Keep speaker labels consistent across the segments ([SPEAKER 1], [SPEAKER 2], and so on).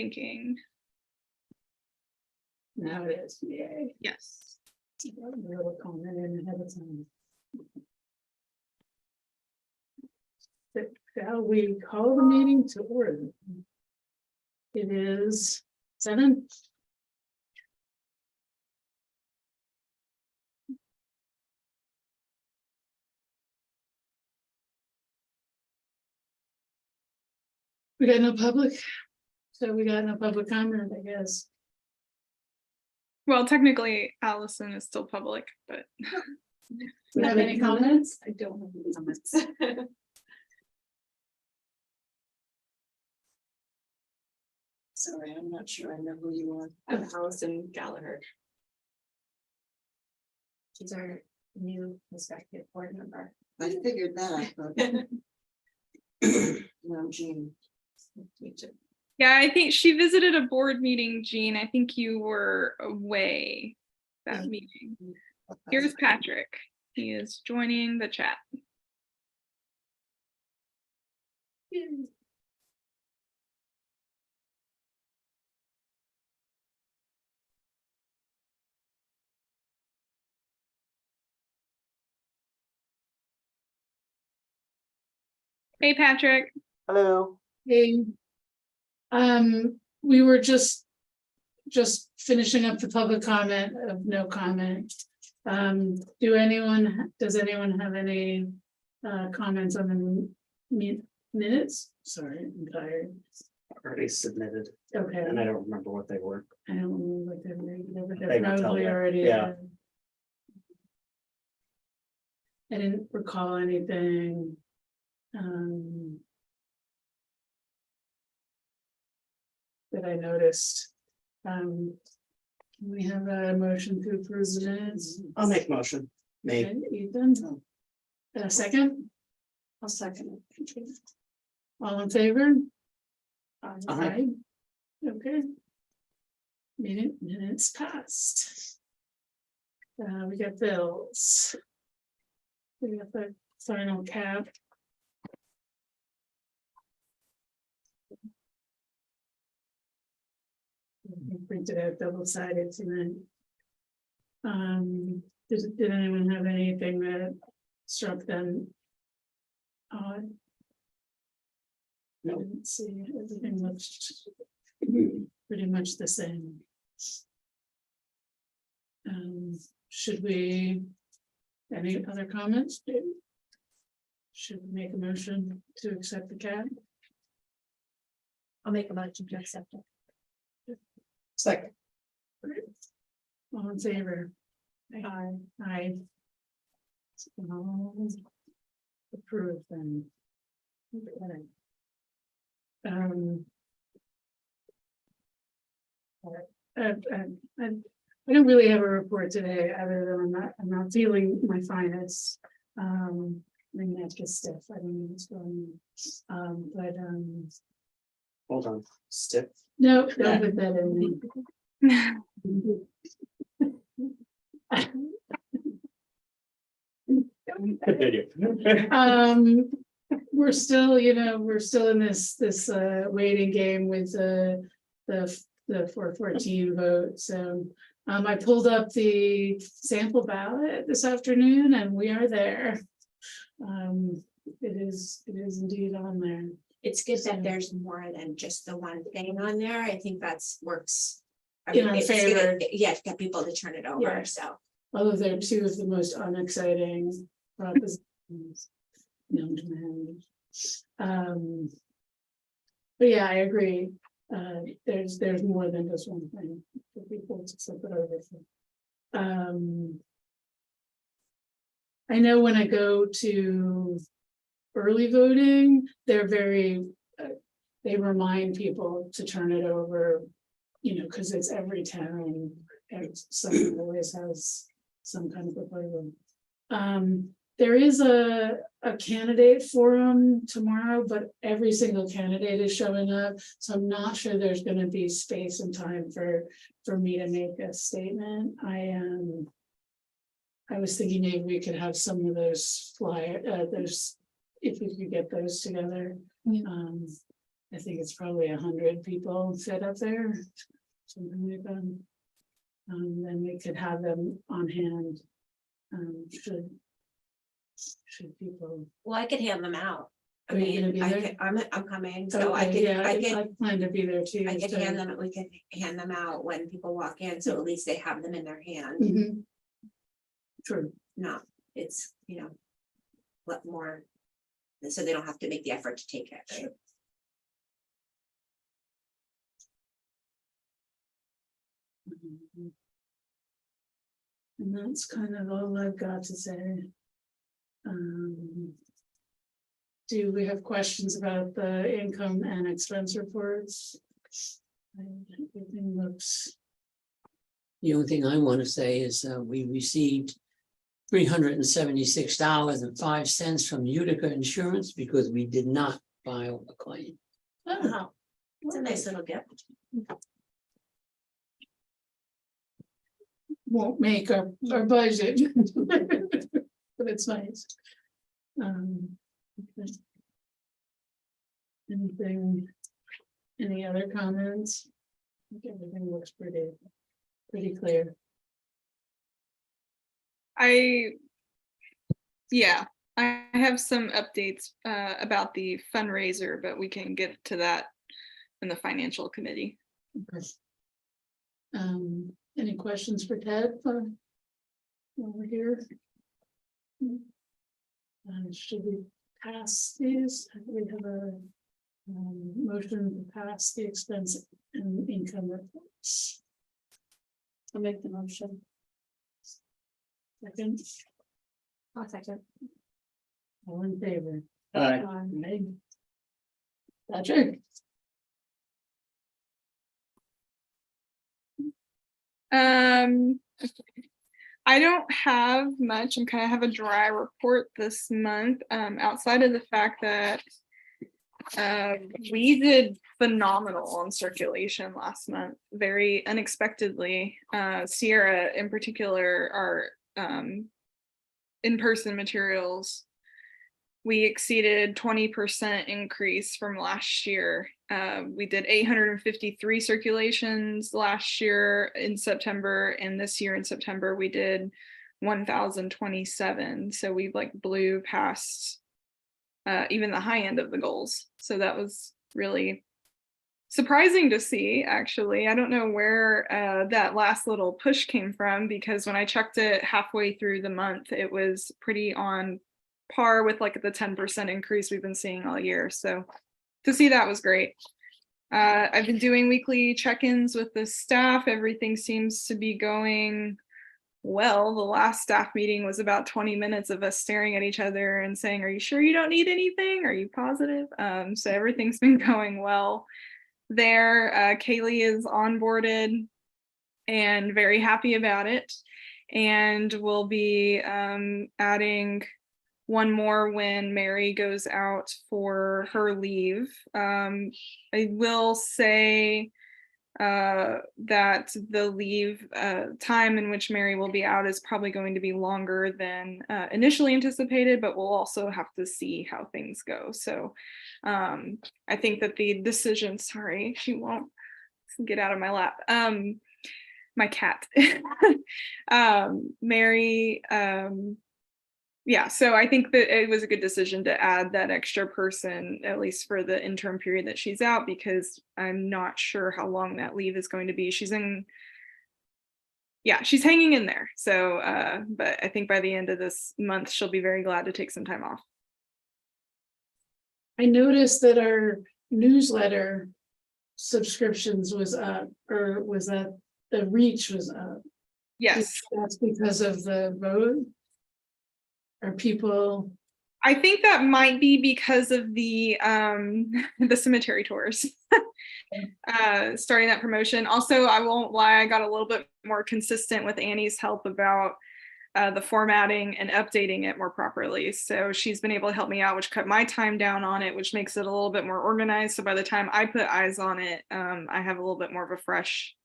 [SPEAKER 1] thinking.
[SPEAKER 2] Now it is, yay.
[SPEAKER 1] Yes.
[SPEAKER 2] A little comment in ahead of time. Shall we call the meeting to order? It is 7. We got no public, so we got no public comment, I guess.
[SPEAKER 1] Well, technically, Allison is still public, but
[SPEAKER 2] Do you have any comments?
[SPEAKER 3] I don't have any comments. Sorry, I'm not sure I know who you are. I'm Allison Gallagher. She's our new prospective board member.
[SPEAKER 4] I figured that, but. No, Jean.
[SPEAKER 1] yeah, I think she visited a board meeting, Jean. I think you were away that meeting. Here's Patrick. He is joining the chat. Hey, Patrick.
[SPEAKER 5] Hello.
[SPEAKER 2] Hey. We were just finishing up the public comment of no comment. Does anyone have any comments on the minutes? Sorry, I'm tired.
[SPEAKER 5] Already submitted,
[SPEAKER 2] Okay,
[SPEAKER 5] and I don't remember what they were.
[SPEAKER 2] I don't remember what they're
[SPEAKER 5] They will tell
[SPEAKER 2] probably
[SPEAKER 5] you.
[SPEAKER 2] already.
[SPEAKER 5] Yeah.
[SPEAKER 2] I didn't recall anything. That I noticed. Can we have a motion to approve the minutes?
[SPEAKER 5] I'll make motion. Me.
[SPEAKER 2] Okay, Ethan. A second,
[SPEAKER 3] I'll second it.
[SPEAKER 2] all in favor?
[SPEAKER 5] Aye.
[SPEAKER 2] Okay. Minutes passed. We got bills. We got the final cap. Printed out double-sided tonight. Did anyone have anything that struck them odd? I
[SPEAKER 5] No.
[SPEAKER 2] didn't see, everything looked pretty much the same. Should we, any other comments? Should we make a motion to accept the cap?
[SPEAKER 3] I'll make a motion to accept it.
[SPEAKER 5] Second.
[SPEAKER 2] All in favor?
[SPEAKER 3] Aye.
[SPEAKER 2] Aye. All approved then. Okay. I don't really have a report today, other than I'm not feeling my finest. My neck is stiff, I don't know what's going on.
[SPEAKER 5] Hold on. Stiff.
[SPEAKER 2] No, don't put that in me. We're still, we're still in this waiting game with the 414 vote, so. I pulled up the sample ballot this afternoon and we are there. It is indeed on there.
[SPEAKER 6] It's good that there's more than just the one thing on there. I think works. I
[SPEAKER 2] In our
[SPEAKER 6] it's
[SPEAKER 2] favor.
[SPEAKER 6] Yeah, to get people to turn it over,
[SPEAKER 2] Yeah.
[SPEAKER 6] so.
[SPEAKER 2] Although they're two of the most unexciting propositions known to man. But yeah, I agree. There's more than just one thing for people to flip it over for. I know when I go to early voting, they're very, they remind people to turn it over, because it's every town, and someone always has some kind of proposal. There is a candidate forum tomorrow, but every single candidate is showing up, so I'm not sure there's going to be space and time for me to make a statement. I was thinking maybe we could have some of those if we could get those together. I think it's probably 100 people set up there, something like that. Then we could have them on hand. Should people.
[SPEAKER 6] Well, I could hand them out. I
[SPEAKER 2] Are you gonna
[SPEAKER 6] mean,
[SPEAKER 2] be
[SPEAKER 6] I
[SPEAKER 2] there?
[SPEAKER 6] could, I'm coming, so I
[SPEAKER 2] Okay,
[SPEAKER 6] could,
[SPEAKER 2] yeah,
[SPEAKER 6] I could,
[SPEAKER 2] I plan to be there too.
[SPEAKER 6] I could
[SPEAKER 2] so-
[SPEAKER 6] hand them, we could hand them out when people walk in, so at least they have them in their hand.
[SPEAKER 2] Mhm. True.
[SPEAKER 6] Not, it's, what more. So they don't have to make the effort to take it, right?
[SPEAKER 2] Mhm. And that's kind of all I've got to say. Do we have questions about the income and expense reports? Everything looks,
[SPEAKER 7] The only thing I want to say is we received $376.05 from Utica Insurance because we did not file a claim.
[SPEAKER 6] Wow, it's a nice little gift.
[SPEAKER 2] won't make our budget. But it's nice. Okay. Anything, any other comments? I think everything looks pretty clear.
[SPEAKER 1] I have some updates about the fundraiser, but we can get to that in the financial committee.
[SPEAKER 2] Okay. Any questions for Ted over here? Should we pass these? We have a motion to pass the expense and income reports.
[SPEAKER 3] I'll make the motion.
[SPEAKER 2] Second,
[SPEAKER 6] I'll second.
[SPEAKER 2] all in favor?
[SPEAKER 5] Aye.
[SPEAKER 2] Aye. Patrick?
[SPEAKER 1] I don't have much. I'm kind of have a dry report this month, outside of the fact that we did phenomenal on circulation last month, very unexpectedly. Sierra in particular, our in-person materials, we exceeded 20% increase from last year. We did 853 circulations last year in September, and this year in September we did 1,027. So we like blew past even the high end of the goals. So that was really surprising to see, actually. I don't know where that last little push came from, because when I checked it halfway through the month, it was pretty on par with like the 10% increase we've been seeing all year. So to see that was great. I've been doing weekly check-ins with the staff. Everything seems to be going well. The last staff meeting was about 20 minutes of us staring at each other and saying, "Are you sure you don't need anything? Are you positive?" So everything's been going well there. Kaylee is onboarded and very happy about it. And we'll be adding one more when Mary goes out for her leave. I will say that the leave time in which Mary will be out is probably going to be longer than initially anticipated, but we'll also have to see how things go. So I think that the decision, sorry, she won't get out of my lap. My cat, Mary, yeah, so I think that it was a good decision to add that extra person, at least for the interim period that she's out, because I'm not sure how long that leave is going to be. She's hanging in there. So, but I think by the end of this month, she'll be very glad to take some time off.
[SPEAKER 2] I noticed that our newsletter subscriptions was up, or was that the reach was up?
[SPEAKER 1] Yes,
[SPEAKER 2] That's because of the vote? Are people,
[SPEAKER 1] I think that might be because of the cemetery tours. Starting that promotion. Also, I won't lie, I got a little bit more consistent with Annie's help about the formatting and updating it more properly. So she's been able to help me out, which cut my time down on it, which makes it a little bit more organized. So by the time I put eyes on it, I have a little bit more of a fresh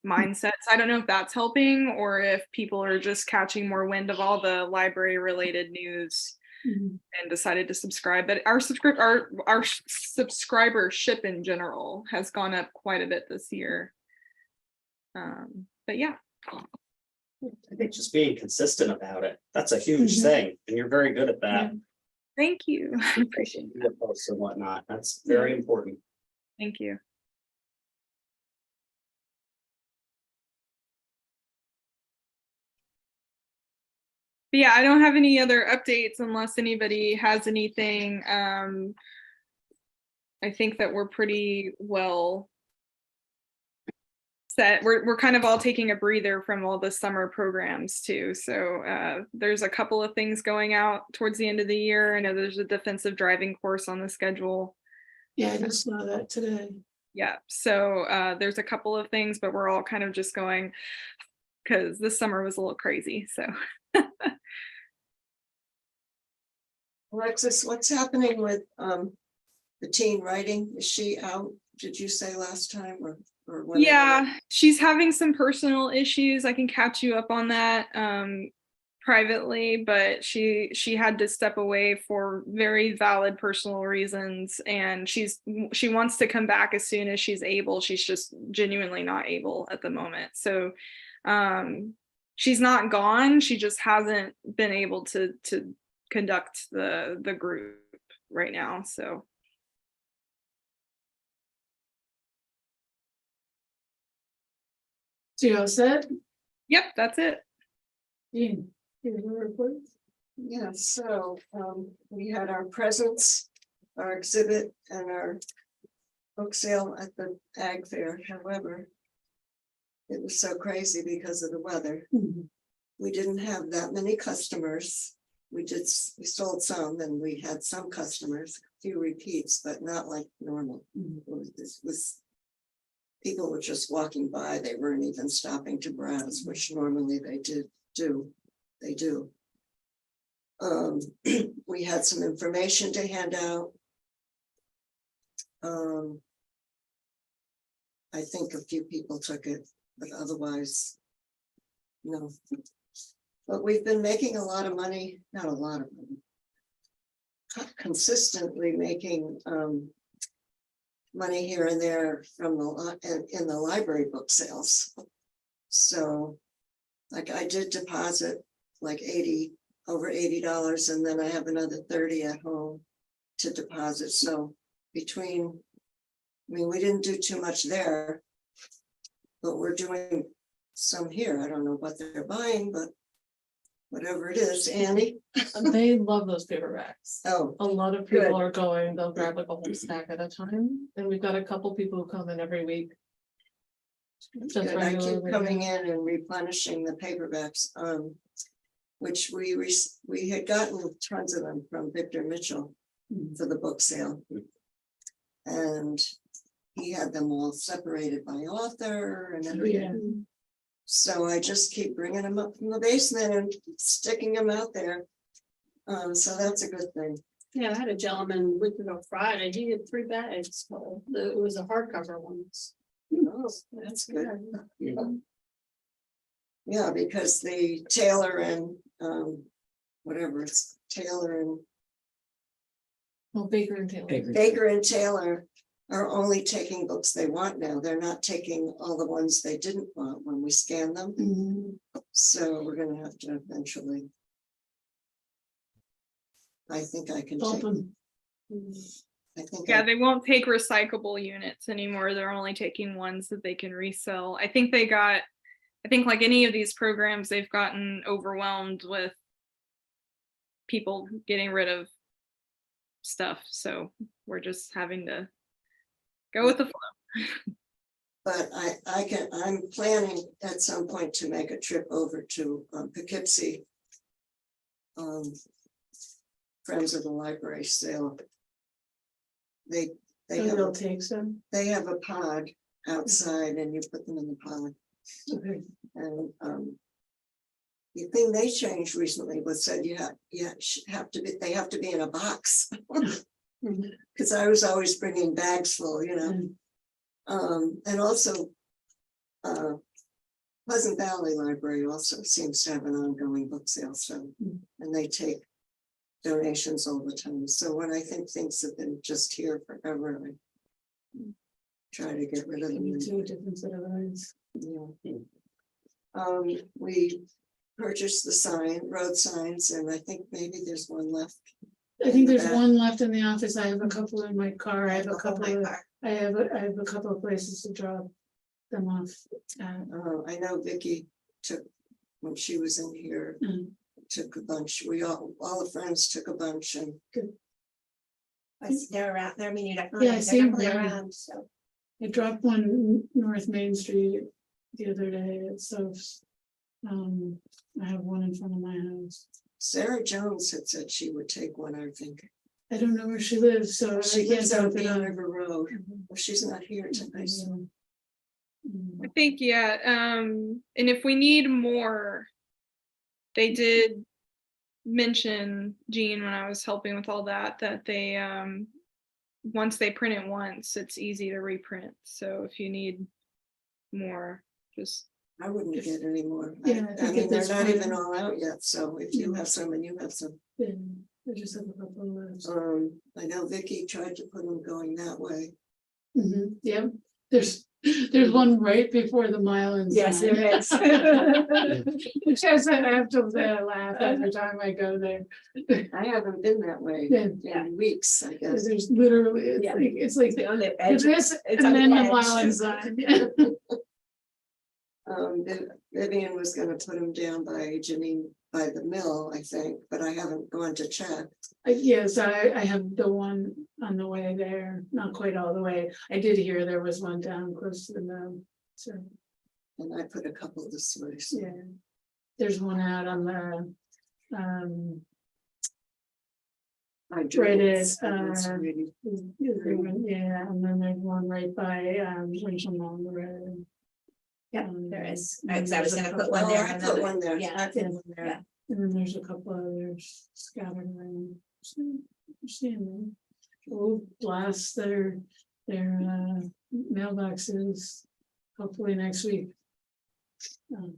[SPEAKER 1] mindset. So I don't know if that's helping or if people are just catching more wind of all the library related news
[SPEAKER 2] Mhm.
[SPEAKER 1] and decided to subscribe. But our subscribership in general has gone up quite a bit this year. But yeah,
[SPEAKER 5] I think just being consistent about it, that's a huge
[SPEAKER 2] Mhm.
[SPEAKER 5] thing, and you're very good at that.
[SPEAKER 1] thank you. I appreciate it.
[SPEAKER 5] Your posts and whatnot, that's very important.
[SPEAKER 1] Thank you. But yeah, I don't have any other updates unless anybody has anything. I think that we're pretty well set. We're kind of all taking a breather from all the summer programs too. So there's a couple of things going out towards the end of the year. I know there's a defensive driving course on the schedule.
[SPEAKER 2] Yeah, I just saw that today.
[SPEAKER 1] Yeah, so there's a couple of things, but we're all kind of just going because this summer was a little crazy. So
[SPEAKER 3] Alexis, what's happening with the teen writing? Is she out? Did you say last time or whenever?
[SPEAKER 1] yeah, she's having some personal issues. I can catch you up on that privately, but she had to step away for very valid personal reasons, and she wants to come back as soon as she's able. She's just genuinely not able at the moment. So she's not gone. She just hasn't been able to conduct the group right now. So
[SPEAKER 2] So you all said?
[SPEAKER 1] yep, that's it.
[SPEAKER 2] Dean, your report?
[SPEAKER 3] Yeah, so we had our presents, our exhibit and our book sale at the ag fair. However, it was so crazy because of the weather.
[SPEAKER 2] Mhm.
[SPEAKER 3] We didn't have that many customers. We sold some and we had some customers, a few repeats, but not like normal. This was. People were just walking by. They weren't even stopping to browse, which normally they do. They do. We had some information to hand out. I think a few people took it, but otherwise, no. But we've been making a lot of money, not a lot of money. Consistently making money here and there from in the library book sales. So like I did deposit like over $80, and then I have another 30 at home to deposit. So between, I mean, we didn't do too much there, but we're doing some here. I don't know what they're buying, but whatever it is, Annie.
[SPEAKER 8] They love those paperbacks.
[SPEAKER 3] Oh,
[SPEAKER 8] A lot of
[SPEAKER 3] Good.
[SPEAKER 8] people are going, they'll grab like a whole stack at a time, and we've got a couple people who come in every week. Just
[SPEAKER 3] good. I keep
[SPEAKER 8] regularly.
[SPEAKER 3] coming in and replenishing the paperbacks, which we had gotten tons of them from Victor Mitchell for the book sale. And he had them all separated by author and everything. So I just keep bringing them up from the basement and sticking them out there. So that's a good thing.
[SPEAKER 9] Yeah, I had a gentleman week ago Friday, he had 3 bags full. It was a hardcover ones.
[SPEAKER 3] Oh, that's good. Yeah, because the Taylor and whatever it's Taylor and
[SPEAKER 8] Well, Baker and Taylor.
[SPEAKER 3] Baker and Taylor are only taking books they want now. They're not taking all the ones they didn't want when we scan them. So we're gonna have to eventually. I think I can take. I think.
[SPEAKER 1] Yeah, they won't take recyclable units anymore. They're only taking ones that they can resell. I think like any of these programs, they've gotten overwhelmed with people getting rid of stuff. So we're just having to go with the flow.
[SPEAKER 3] But I'm planning at some point to make a trip over to Poughkeepsie. Friends of the Library sale. They have,
[SPEAKER 2] They'll take some.
[SPEAKER 3] they have a pod outside and you put them in the pod.
[SPEAKER 2] Okay.
[SPEAKER 3] And the thing they changed recently was said they have to be in a box. Because I was always bringing bags full, and also Pleasant Valley Library also seems to have an ongoing book sale, so and they take donations all the time. So when I think things have been just here forever, I try to get rid of them.
[SPEAKER 2] Me too, a different set of eyes.
[SPEAKER 3] Yeah. We purchased the road signs, and I think maybe there's one left.
[SPEAKER 2] I think there's
[SPEAKER 3] back.
[SPEAKER 2] one left in the office. I have a couple in my car. I have a
[SPEAKER 6] I'll hold
[SPEAKER 2] couple
[SPEAKER 6] my
[SPEAKER 2] of,
[SPEAKER 6] car.
[SPEAKER 2] I have a couple of places to drop them off. at.
[SPEAKER 3] I know Vicky took, when she was in here,
[SPEAKER 2] Mm.
[SPEAKER 3] took a bunch. We all the friends took a bunch, and
[SPEAKER 6] They're around, they're, I mean, you're definitely,
[SPEAKER 2] Yeah, I
[SPEAKER 6] they're
[SPEAKER 2] see 'em
[SPEAKER 6] definitely
[SPEAKER 2] around.
[SPEAKER 6] around, so.
[SPEAKER 2] I dropped one North Main Street the other day at Soph's. I have one in front of my house.
[SPEAKER 3] Sarah Jones had said she would take one, I think.
[SPEAKER 2] I don't know where she lives, so I
[SPEAKER 3] She
[SPEAKER 2] can't
[SPEAKER 3] lives on
[SPEAKER 2] drop it
[SPEAKER 3] Bean
[SPEAKER 2] off.
[SPEAKER 3] River Road. Well, she's not here tonight. so-
[SPEAKER 1] I think, yeah, and if we need more, they did mention, Jean, when I was helping with all that, that they, once they print it once, it's easy to reprint. So if you need more, just,
[SPEAKER 3] I wouldn't get any more.
[SPEAKER 2] Yeah, I
[SPEAKER 3] I
[SPEAKER 2] think
[SPEAKER 3] mean,
[SPEAKER 2] if
[SPEAKER 3] they're
[SPEAKER 2] there's
[SPEAKER 3] not
[SPEAKER 2] one-
[SPEAKER 3] even all out yet, so if you have some and you have some.
[SPEAKER 2] Yeah, I just have a couple of those.
[SPEAKER 3] I know Vicky tried to put them going that way.
[SPEAKER 2] Yeah, there's one right before the Mylan.
[SPEAKER 6] Yes,
[SPEAKER 2] sign.
[SPEAKER 6] there is.
[SPEAKER 2] Which has, I have to laugh every time I go there.
[SPEAKER 3] I haven't been that way
[SPEAKER 2] Yeah.
[SPEAKER 3] in weeks, I guess.
[SPEAKER 2] There's literally,
[SPEAKER 6] Yeah.
[SPEAKER 2] it's like
[SPEAKER 6] On the
[SPEAKER 2] it's
[SPEAKER 6] edge.
[SPEAKER 2] this
[SPEAKER 6] It's
[SPEAKER 2] and
[SPEAKER 6] on
[SPEAKER 2] then
[SPEAKER 6] the
[SPEAKER 2] the
[SPEAKER 6] edge.
[SPEAKER 2] Mylan sign. Yeah.
[SPEAKER 3] Vivian was gonna put them down by Janine, by the mill, I think, but I haven't gone to check.
[SPEAKER 2] Yes, I have the one on the way there, not quite all the way. I did hear there was one down close to the mill, so,
[SPEAKER 3] And I put a couple this way. So
[SPEAKER 2] yeah. There's one out on the,
[SPEAKER 3] I do.
[SPEAKER 2] Right,
[SPEAKER 3] It's
[SPEAKER 2] it's,
[SPEAKER 3] really-
[SPEAKER 2] yeah, and then there's one right by, Winchell Mountain Road.
[SPEAKER 6] Yeah, there is.
[SPEAKER 2] and
[SPEAKER 6] I was
[SPEAKER 2] there's a
[SPEAKER 6] gonna put
[SPEAKER 2] couple-
[SPEAKER 6] one
[SPEAKER 3] Oh,
[SPEAKER 6] there.
[SPEAKER 3] I
[SPEAKER 6] and
[SPEAKER 3] put
[SPEAKER 6] then-
[SPEAKER 3] one there.
[SPEAKER 6] Yeah.
[SPEAKER 3] I put one there.
[SPEAKER 6] Yeah.
[SPEAKER 2] And then there's a couple others scattered around. So, you're seeing them. We'll blast their mailboxes hopefully next week.
[SPEAKER 3] And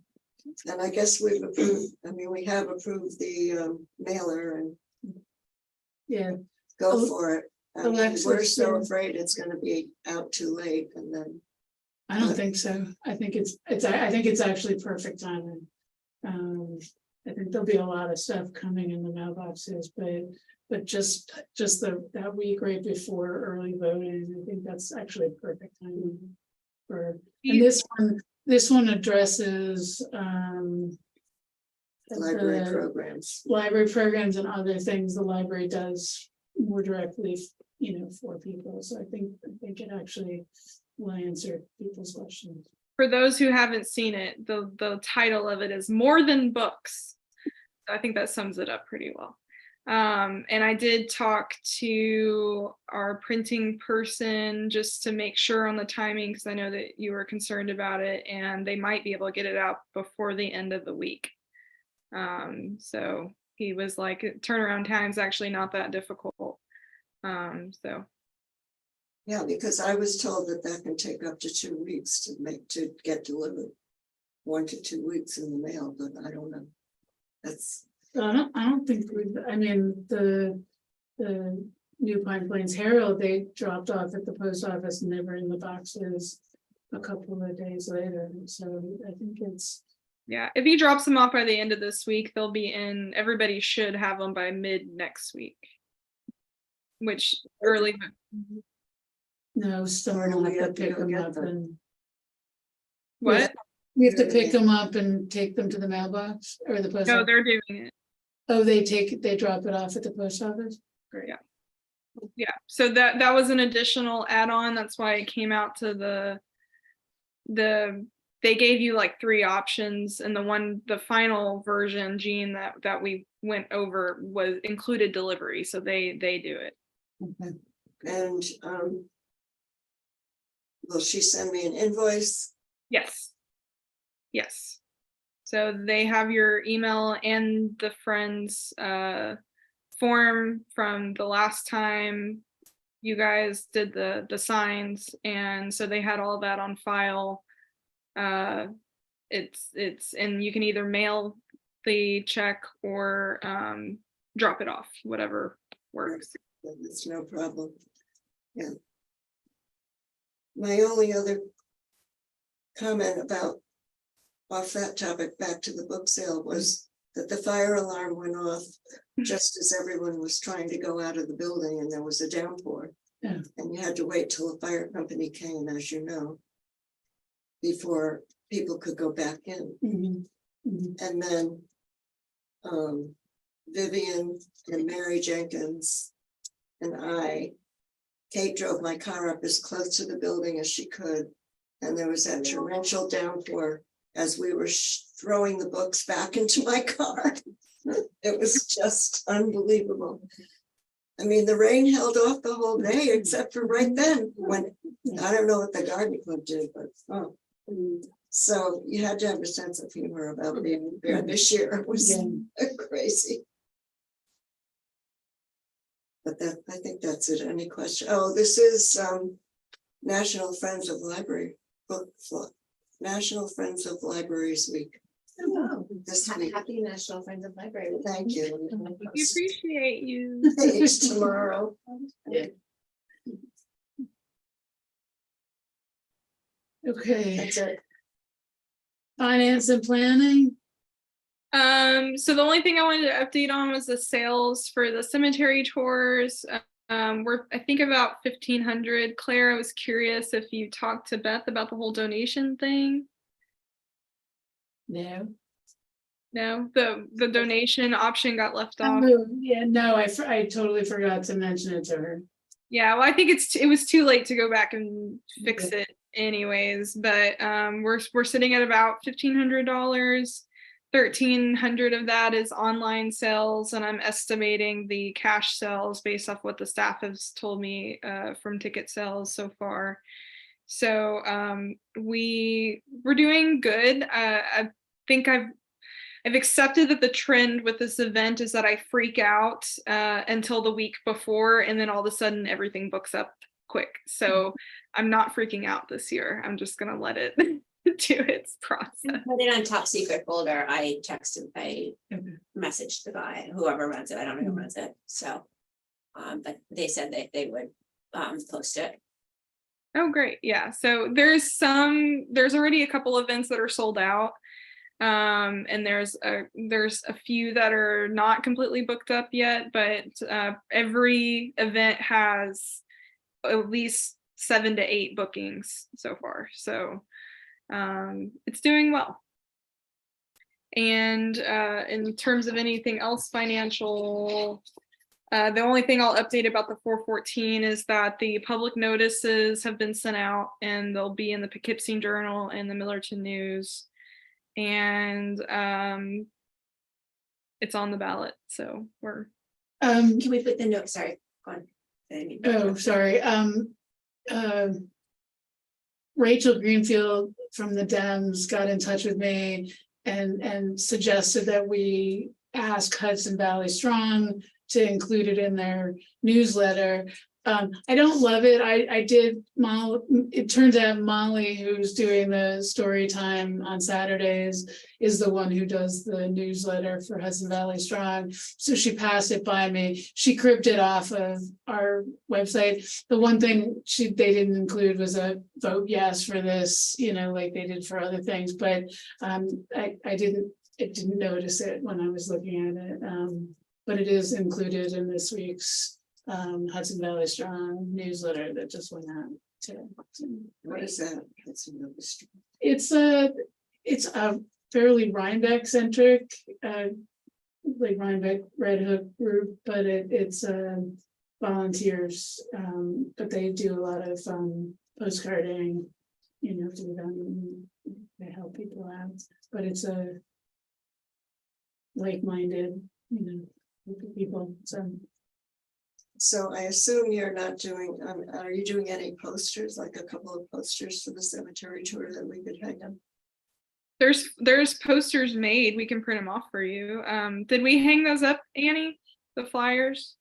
[SPEAKER 3] I guess we've approved, I mean, we have approved the mailer and
[SPEAKER 2] Yeah,
[SPEAKER 3] go
[SPEAKER 2] Al-
[SPEAKER 3] for it. I mean,
[SPEAKER 2] Alexis,
[SPEAKER 3] we're so
[SPEAKER 2] yeah.
[SPEAKER 3] afraid it's gonna be out too late and then,
[SPEAKER 2] I don't think so. I think I think it's actually perfect timing. I think there'll be a lot of stuff coming in the mailboxes, but just that week right before early voting, I think that's actually perfect timing. For, and this one addresses,
[SPEAKER 3] library
[SPEAKER 2] the
[SPEAKER 3] programs.
[SPEAKER 2] library programs and other things the library does more directly, for people. So I think it actually will answer people's questions.
[SPEAKER 1] for those who haven't seen it, the title of it is More Than Books. I think that sums it up pretty well. And I did talk to our printing person just to make sure on the timing, because I know that you were concerned about it, and they might be able to get it out before the end of the week. So he was like, turnaround time's actually not that difficult. So
[SPEAKER 3] Yeah, because I was told that can take up to 2 weeks to get delivered. 1 to 2 weeks in the mail, but I don't know. That's,
[SPEAKER 2] I don't think, I mean, the New Pine Plains Herald, they dropped off at the post office and they were in the boxes a couple of days later, so I think it's.
[SPEAKER 1] yeah, if he drops them off by the end of this week, they'll be in, everybody should have them by mid next week. Which early,
[SPEAKER 2] No, Star
[SPEAKER 3] do
[SPEAKER 2] will
[SPEAKER 3] we
[SPEAKER 2] have to
[SPEAKER 3] have to
[SPEAKER 2] pick
[SPEAKER 3] go
[SPEAKER 2] them
[SPEAKER 3] get
[SPEAKER 2] up
[SPEAKER 3] them?
[SPEAKER 2] and
[SPEAKER 1] what?
[SPEAKER 2] we have to pick them up and take them to the mailbox or the post.
[SPEAKER 1] No,
[SPEAKER 2] office.
[SPEAKER 1] they're doing it.
[SPEAKER 2] Oh, they drop it off at the post office? Great.
[SPEAKER 1] Yeah, so that was an additional add-on. That's why it came out to they gave you like 3 options, and the final version, Gene, that we went over was included delivery, so they do it.
[SPEAKER 3] and will she send me an invoice?
[SPEAKER 1] Yes. Yes. So they have your email and the friends form from the last time you guys did the signs, and so they had all that on file. It's and you can either mail the check or drop it off, whatever works.
[SPEAKER 3] It's no problem. Yeah. My only other comment about off that topic, back to the book sale, was that the fire alarm went off just as everyone was trying to go out of the building and there was a downpour.
[SPEAKER 2] Yeah.
[SPEAKER 3] And you had to wait till the fire company came, as you know, before people could go back in.
[SPEAKER 2] Mhm. Mhm.
[SPEAKER 3] And then Vivian and Mary Jenkins and Kate drove my car up as close to the building as she could. And there was that torrential downpour as we were throwing the books back into my car. It was just unbelievable. I mean, the rain held off the whole day, except for right then, when, I don't know what the garden club did, but, oh. So you had to have a sense of humor about being there this year. It was crazy. But I think that's it. Any question? Oh, this is National Friends of Library Book Club. National Friends of Libraries Week.
[SPEAKER 6] Oh,
[SPEAKER 3] This week.
[SPEAKER 6] Happy National Friends of Library.
[SPEAKER 3] Thank you.
[SPEAKER 1] We appreciate you.
[SPEAKER 3] Page tomorrow.
[SPEAKER 2] Okay,
[SPEAKER 3] That's it.
[SPEAKER 2] finance and planning.
[SPEAKER 1] So the only thing I wanted to update on was the sales for the cemetery tours. We're, I think, about 1,500. Claire, I was curious if you talked to Beth about the whole donation thing.
[SPEAKER 2] No.
[SPEAKER 1] No, the donation option got left off.
[SPEAKER 2] Oh, yeah, no, I totally forgot to mention it to her.
[SPEAKER 1] Yeah, well, I think it was too late to go back and fix it anyways, but we're sitting at about $1,500. 1,300 of that is online sales, and I'm estimating the cash sales based off what the staff has told me from ticket sales so far. So we're doing good. I think I've accepted that the trend with this event is that I freak out until the week before, and then all of a sudden everything books up quick. So I'm not freaking out this year. I'm just gonna let it do its process.
[SPEAKER 6] Put it on top secret folder. I messaged the guy, whoever runs it. I don't know who runs it. So, but they said that they would post it.
[SPEAKER 1] Oh, great. Yeah. So there's already a couple events that are sold out. And there's a few that are not completely booked up yet, but every event has at least 7 to 8 bookings so far. So it's doing well. And in terms of anything else financial, the only thing I'll update about the 414 is that the public notices have been sent out, and they'll be in the Poughkeepsie Journal and the Millerton News. And it's on the ballot, so we're
[SPEAKER 6] Can we put the note? Sorry, go on.
[SPEAKER 2] Oh, sorry. Rachel Greenfield from the Dems got in touch with me and suggested that we ask Hudson Valley Strong to include it in their newsletter. I don't love it. I did, it turns out Molly, who's doing the story time on Saturdays, is the one who does the newsletter for Hudson Valley Strong. So she passed it by me. She cribbed it off of our website. The one thing they didn't include was a vote yes for this, like they did for other things, but I didn't notice it when I was looking at it. But it is included in this week's Hudson Valley Strong newsletter that just went out today.
[SPEAKER 3] What is that?
[SPEAKER 2] It's a fairly Rhinebeck centric, like Rhinebeck Red Hook group, but it's volunteers, but they do a lot of postcarding, to them. They help people out, but it's a like-minded, group of people.
[SPEAKER 3] So I assume you're not doing, are you doing any posters, like a couple of posters for the cemetery tour that we could hang up?
[SPEAKER 1] There's posters made. We can print them off for you. Did we hang those up, Annie? The flyers?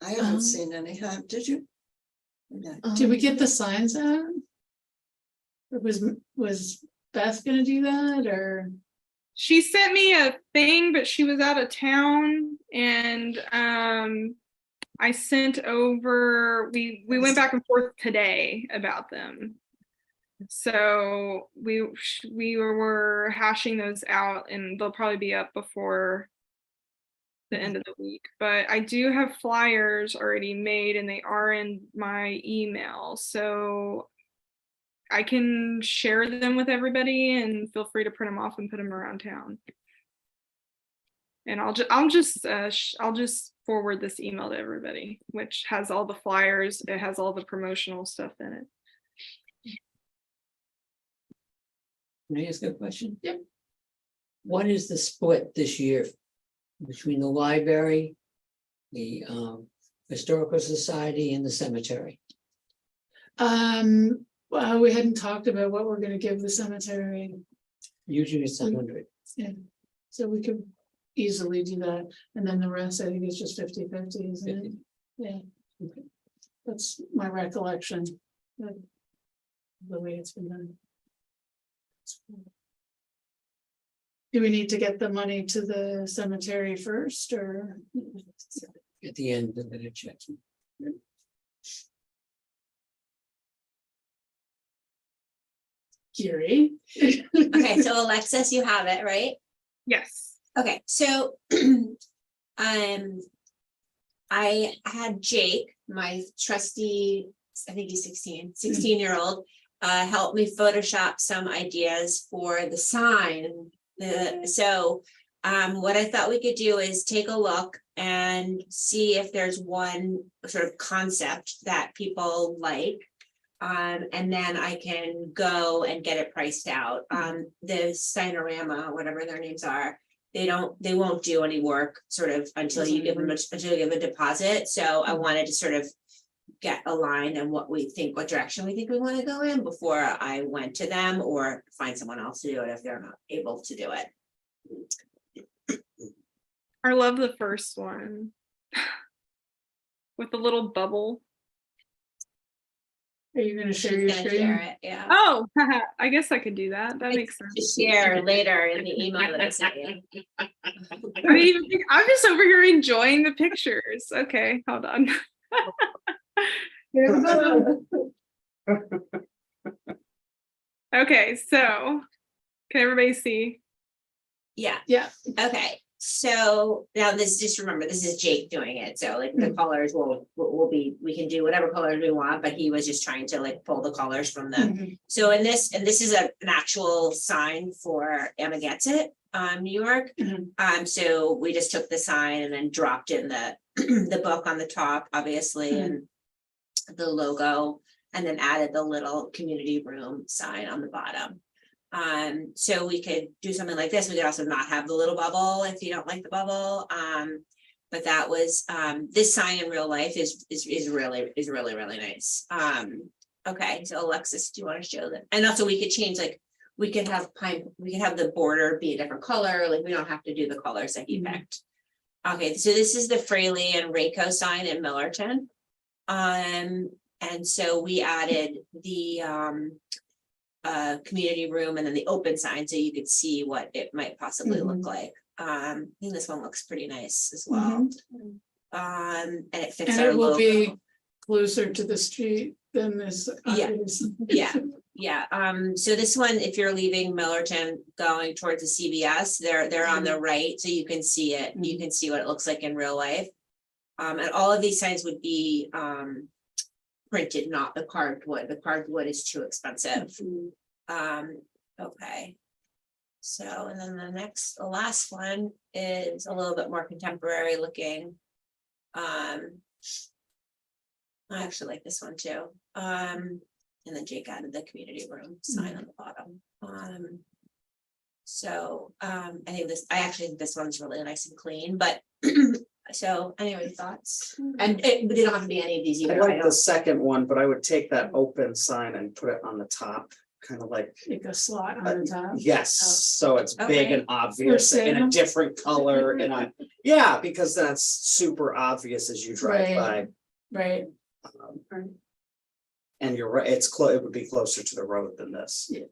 [SPEAKER 3] I haven't seen any, did you? No.
[SPEAKER 2] Did we get the signs out? Or was Beth gonna do that, or?
[SPEAKER 1] she sent me a thing, but she was out of town, and I sent over. We went back and forth today about them. So we were hashing those out, and they'll probably be up before the end of the week. But I do have flyers already made, and they are in my email, so I can share them with everybody, and feel free to print them off and put them around town. And I'll just forward this email to everybody, which has all the flyers. It has all the promotional stuff in it.
[SPEAKER 7] Can I ask a question?
[SPEAKER 2] Yep.
[SPEAKER 7] What is the split this year between the library, the historical society, and the cemetery?
[SPEAKER 2] Well, we hadn't talked about what we're gonna give the cemetery,
[SPEAKER 7] Usually it's 100.
[SPEAKER 2] yeah, so we could easily do that, and then the rest, I think it's just 50-50, isn't it? Yeah. Okay. That's my recollection. of The way it's been done. Do we need to get the money to the cemetery first, or?
[SPEAKER 7] At the end of the check.
[SPEAKER 2] Gary?
[SPEAKER 6] Okay, so Alexis, you have it, right?
[SPEAKER 1] Yes.
[SPEAKER 6] Okay, so I had Jake, my trusty, I think he's 16-year-old, help me Photoshop some ideas for the sign. What I thought we could do is take a look and see if there's one sort of concept that people like. And then I can go and get it priced out. The Signorama, whatever their names are, they won't do any work sort of until you give them a deposit. So I wanted to sort of get aligned on what direction we think we want to go in before I went to them, or find someone else to do it if they're not able to do it.
[SPEAKER 1] I love the first one with the little bubble.
[SPEAKER 2] Are you gonna share
[SPEAKER 6] She's
[SPEAKER 2] your
[SPEAKER 6] gonna
[SPEAKER 2] screen?
[SPEAKER 6] share it, yeah.
[SPEAKER 1] Oh, I guess I could do that. That makes
[SPEAKER 6] To
[SPEAKER 1] sense.
[SPEAKER 6] share later in the email that I sent you.
[SPEAKER 1] I didn't even think, I'm just over here enjoying the pictures. Okay, hold on.
[SPEAKER 2] Here we go.
[SPEAKER 1] Okay, so can everybody see?
[SPEAKER 6] Yeah.
[SPEAKER 2] Yeah.
[SPEAKER 6] Okay, so now just remember, this is Jake doing it, so like the colors will be, we can do whatever colors we want, but he was just trying to like pull the colors from them.
[SPEAKER 2] Mhm.
[SPEAKER 6] So this is an actual sign for Amagansett, New York.
[SPEAKER 2] Mhm.
[SPEAKER 6] So we just took the sign and then dropped in the the book on the top, obviously, and the logo, and then added the little community room sign on the bottom. So we could do something like this. We could also not have the little bubble if you don't like the bubble. But that was this sign in real life is really nice. Okay, so Alexis, do you want to show them? And also we could change, like we could have the border be a different color, like we don't have to do the colors that he picked. Okay, so this is the Fraley and Rayco sign in Millerton. And so we added the community room and then the open sign so you could see what it might possibly look like. I think this one looks pretty nice as well. And it fits
[SPEAKER 2] And
[SPEAKER 6] our
[SPEAKER 2] it will
[SPEAKER 6] logo.
[SPEAKER 2] be closer to the street than this.
[SPEAKER 6] Yeah.
[SPEAKER 2] others.
[SPEAKER 6] Yeah, so this one, if you're leaving Millerton going towards the CVS, they're on the right, so you can see it, you can see what it looks like in real life. And all of these signs would be printed, not the carved wood. The carved wood is too expensive. Okay. So, and then the last one is a little bit more contemporary looking. I actually like this one too. And then Jake added the community room sign on the bottom. I think I actually think this one's really nice and clean, but so anyway, thoughts? And they don't have to be any of these
[SPEAKER 5] I
[SPEAKER 6] either.
[SPEAKER 5] like the second one, but I would take that open sign and put it on the top, kind of like,
[SPEAKER 2] Like a slot on the top.
[SPEAKER 5] yes, so it's big
[SPEAKER 6] Okay.
[SPEAKER 5] and obvious in a
[SPEAKER 2] sale.
[SPEAKER 5] different color and yeah, because that's super obvious as you drive by.
[SPEAKER 2] Right.
[SPEAKER 5] And you're right, it would be closer to the road than this.
[SPEAKER 2] Yeah.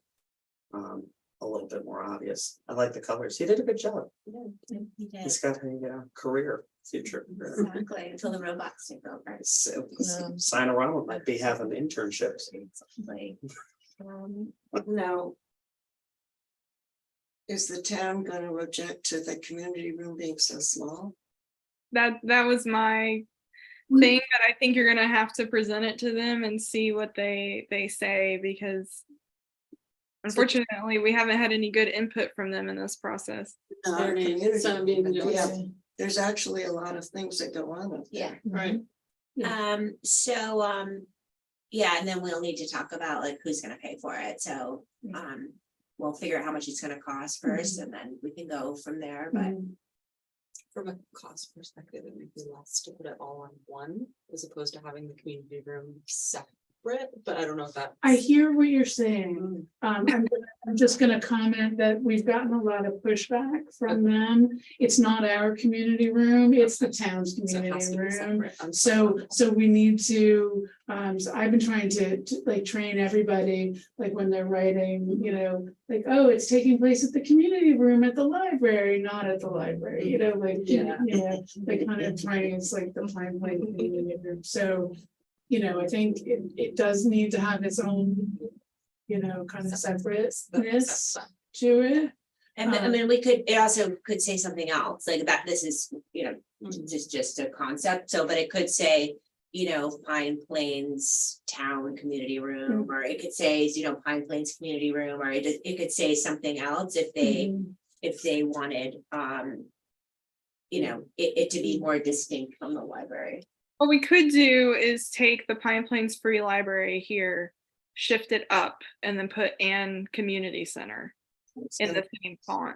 [SPEAKER 5] a little bit more obvious. I like the colors. He did a good job.
[SPEAKER 6] He did.
[SPEAKER 5] He's got a career future.
[SPEAKER 6] Exactly, until the robots take over.
[SPEAKER 5] So,
[SPEAKER 8] Yeah.
[SPEAKER 5] Signorama might be having internships.
[SPEAKER 6] Like,
[SPEAKER 3] No. Is the town gonna object to the community room being so small?
[SPEAKER 1] That was my thing, but I think you're gonna have to present it to them and see what they say, because unfortunately, we haven't had any good input from them in this process.
[SPEAKER 3] Our
[SPEAKER 9] Very
[SPEAKER 3] community
[SPEAKER 9] sounding
[SPEAKER 3] room,
[SPEAKER 9] good.
[SPEAKER 3] yeah, there's actually a lot of things that go on up there.
[SPEAKER 6] yeah,
[SPEAKER 9] Right.
[SPEAKER 6] Yeah, and then we'll need to talk about like who's gonna pay for it, so, we'll figure out how much it's gonna cost first, and then we can go from there, but.
[SPEAKER 10] From a cost perspective, it might be less to put it all on one, as opposed to having the community room separate, but I don't know if that.
[SPEAKER 2] I hear what you're saying. I'm just gonna comment that we've gotten a lot of pushback from them. It's not our community room, it's the town's
[SPEAKER 10] So it has
[SPEAKER 2] community
[SPEAKER 10] to be
[SPEAKER 2] room.
[SPEAKER 10] separate. I'm
[SPEAKER 2] So we need to, so I've been trying to like train everybody, like when they're writing, you know, like, oh, it's taking place at the community room at the library, not at the library, you know, like,
[SPEAKER 10] Yeah.
[SPEAKER 2] you know, like kind of trying, it's like the Pine Point community room, so. You know, I think it does need to have its own, you know, kind of separateness to it.
[SPEAKER 6] And I mean, we could, it also could say something else, like that, this is, you know, just a concept, so, but it could say. You know, Pine Plains Town Community Room, or it could say, you know, Pine Plains Community Room, or it could say something else if they wanted, you know, it to be more distinct from the library.
[SPEAKER 1] What we could do is take the Pine Plains Free Library here, shift it up, and then put Ann Community Center in the same font.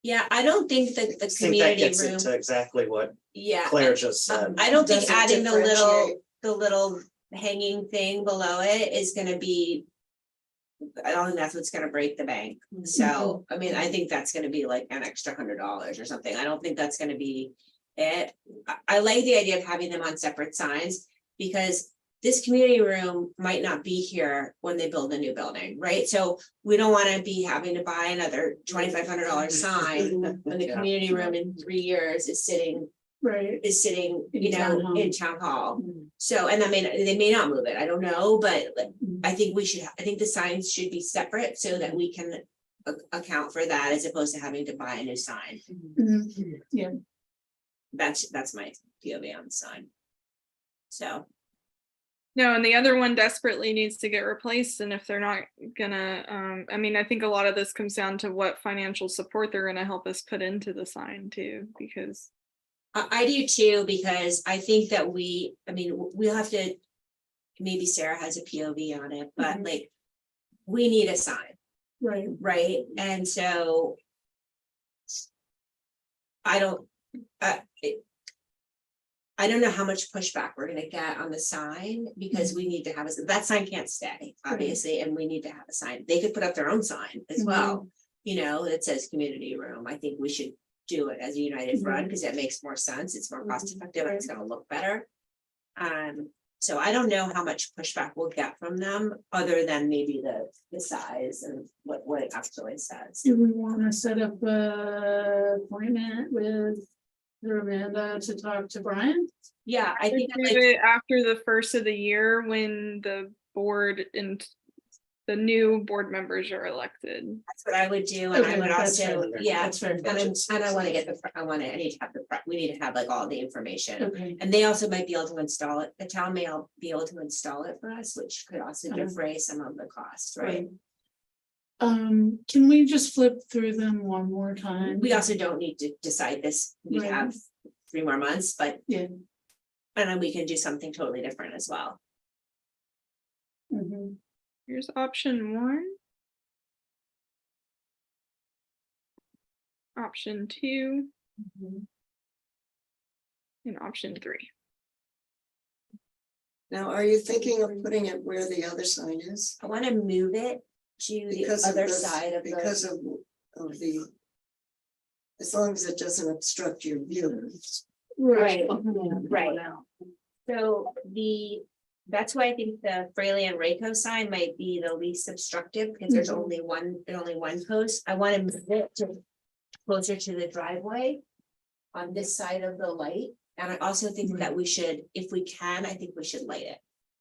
[SPEAKER 6] Yeah, I don't think that the
[SPEAKER 5] I think that
[SPEAKER 6] community
[SPEAKER 5] gets
[SPEAKER 6] room,
[SPEAKER 5] into exactly what
[SPEAKER 6] yeah.
[SPEAKER 5] Claire just said.
[SPEAKER 6] I don't think
[SPEAKER 3] Does it
[SPEAKER 6] adding
[SPEAKER 3] differentiate?
[SPEAKER 6] the little hanging thing below it is gonna be. I don't think that's what's gonna break the bank, so, I mean, I think that's gonna be like an extra $100 or something, I don't think that's gonna be it. I like the idea of having them on separate signs, because this community room might not be here when they build a new building, right? So we don't wanna be having to buy another $2,500 sign when the
[SPEAKER 5] Yeah.
[SPEAKER 6] community room in 3 years is sitting,
[SPEAKER 2] Right.
[SPEAKER 6] you
[SPEAKER 2] In
[SPEAKER 6] know,
[SPEAKER 2] town hall.
[SPEAKER 6] in town hall. So, and I mean, they may not move it, I don't know, but like, I think I think the signs should be separate so that we can account for that as opposed to having to buy a new sign.
[SPEAKER 2] Mhm. Yeah,
[SPEAKER 6] That's my POV on the sign. So,
[SPEAKER 1] No, and the other one desperately needs to get replaced, and if they're not gonna, I mean, I think a lot of this comes down to what financial support they're gonna help us put into the sign too, because.
[SPEAKER 6] I do too, because I think that I mean, we'll have to. Maybe Sarah has a POV on it, but like, we need a sign,
[SPEAKER 2] right.
[SPEAKER 6] right? And so. I don't know how much pushback we're gonna get on the sign, because we need to have that sign can't stay, obviously, and we need to have a sign. They could put up their own sign as well. You know, that says community room. I think we should do it as a united front, because it makes more sense. It's more cost effective, and it's gonna look better. So I don't know how much pushback we'll get from them, other than maybe the size and what it actually says.
[SPEAKER 2] Do we wanna set up a appointment with Amanda to talk to Brian?
[SPEAKER 6] Yeah, I think
[SPEAKER 1] Do
[SPEAKER 6] like,
[SPEAKER 1] it after the first of the year when the board and the new board members are elected.
[SPEAKER 6] that's what I would do, and I
[SPEAKER 2] Okay,
[SPEAKER 6] would
[SPEAKER 2] that's
[SPEAKER 6] also,
[SPEAKER 2] fair.
[SPEAKER 6] yeah.
[SPEAKER 2] That's fair.
[SPEAKER 6] And I wanna get I need to have we need to have like all the information.
[SPEAKER 2] Okay,
[SPEAKER 6] And they also might be able to install it, the town may be able to install it for us, which could also defray some of the costs, right?
[SPEAKER 2] can we just flip through them one more time?
[SPEAKER 6] We also don't need to decide this, we
[SPEAKER 2] Right.
[SPEAKER 6] have 3 more months, but.
[SPEAKER 2] Yeah.
[SPEAKER 6] And then we can do something totally different as well.
[SPEAKER 2] Mhm.
[SPEAKER 1] Here's option 1. Option 2. And option 3.
[SPEAKER 3] Now, are you thinking of putting it where the other sign is?
[SPEAKER 6] I wanna move it to the
[SPEAKER 3] Because of
[SPEAKER 6] other
[SPEAKER 3] this-
[SPEAKER 6] side of
[SPEAKER 3] Because
[SPEAKER 6] the,
[SPEAKER 3] of the. As long as it doesn't obstruct your view.
[SPEAKER 6] Right.
[SPEAKER 2] Yeah.
[SPEAKER 6] Right. So the That's why I think the Fraley and Rayco sign might be the least obstructive, because there's
[SPEAKER 2] Mhm.
[SPEAKER 6] only one post. I want to move it to closer to the driveway on this side of the light. And I also think that we should, if we can, I think we should light it.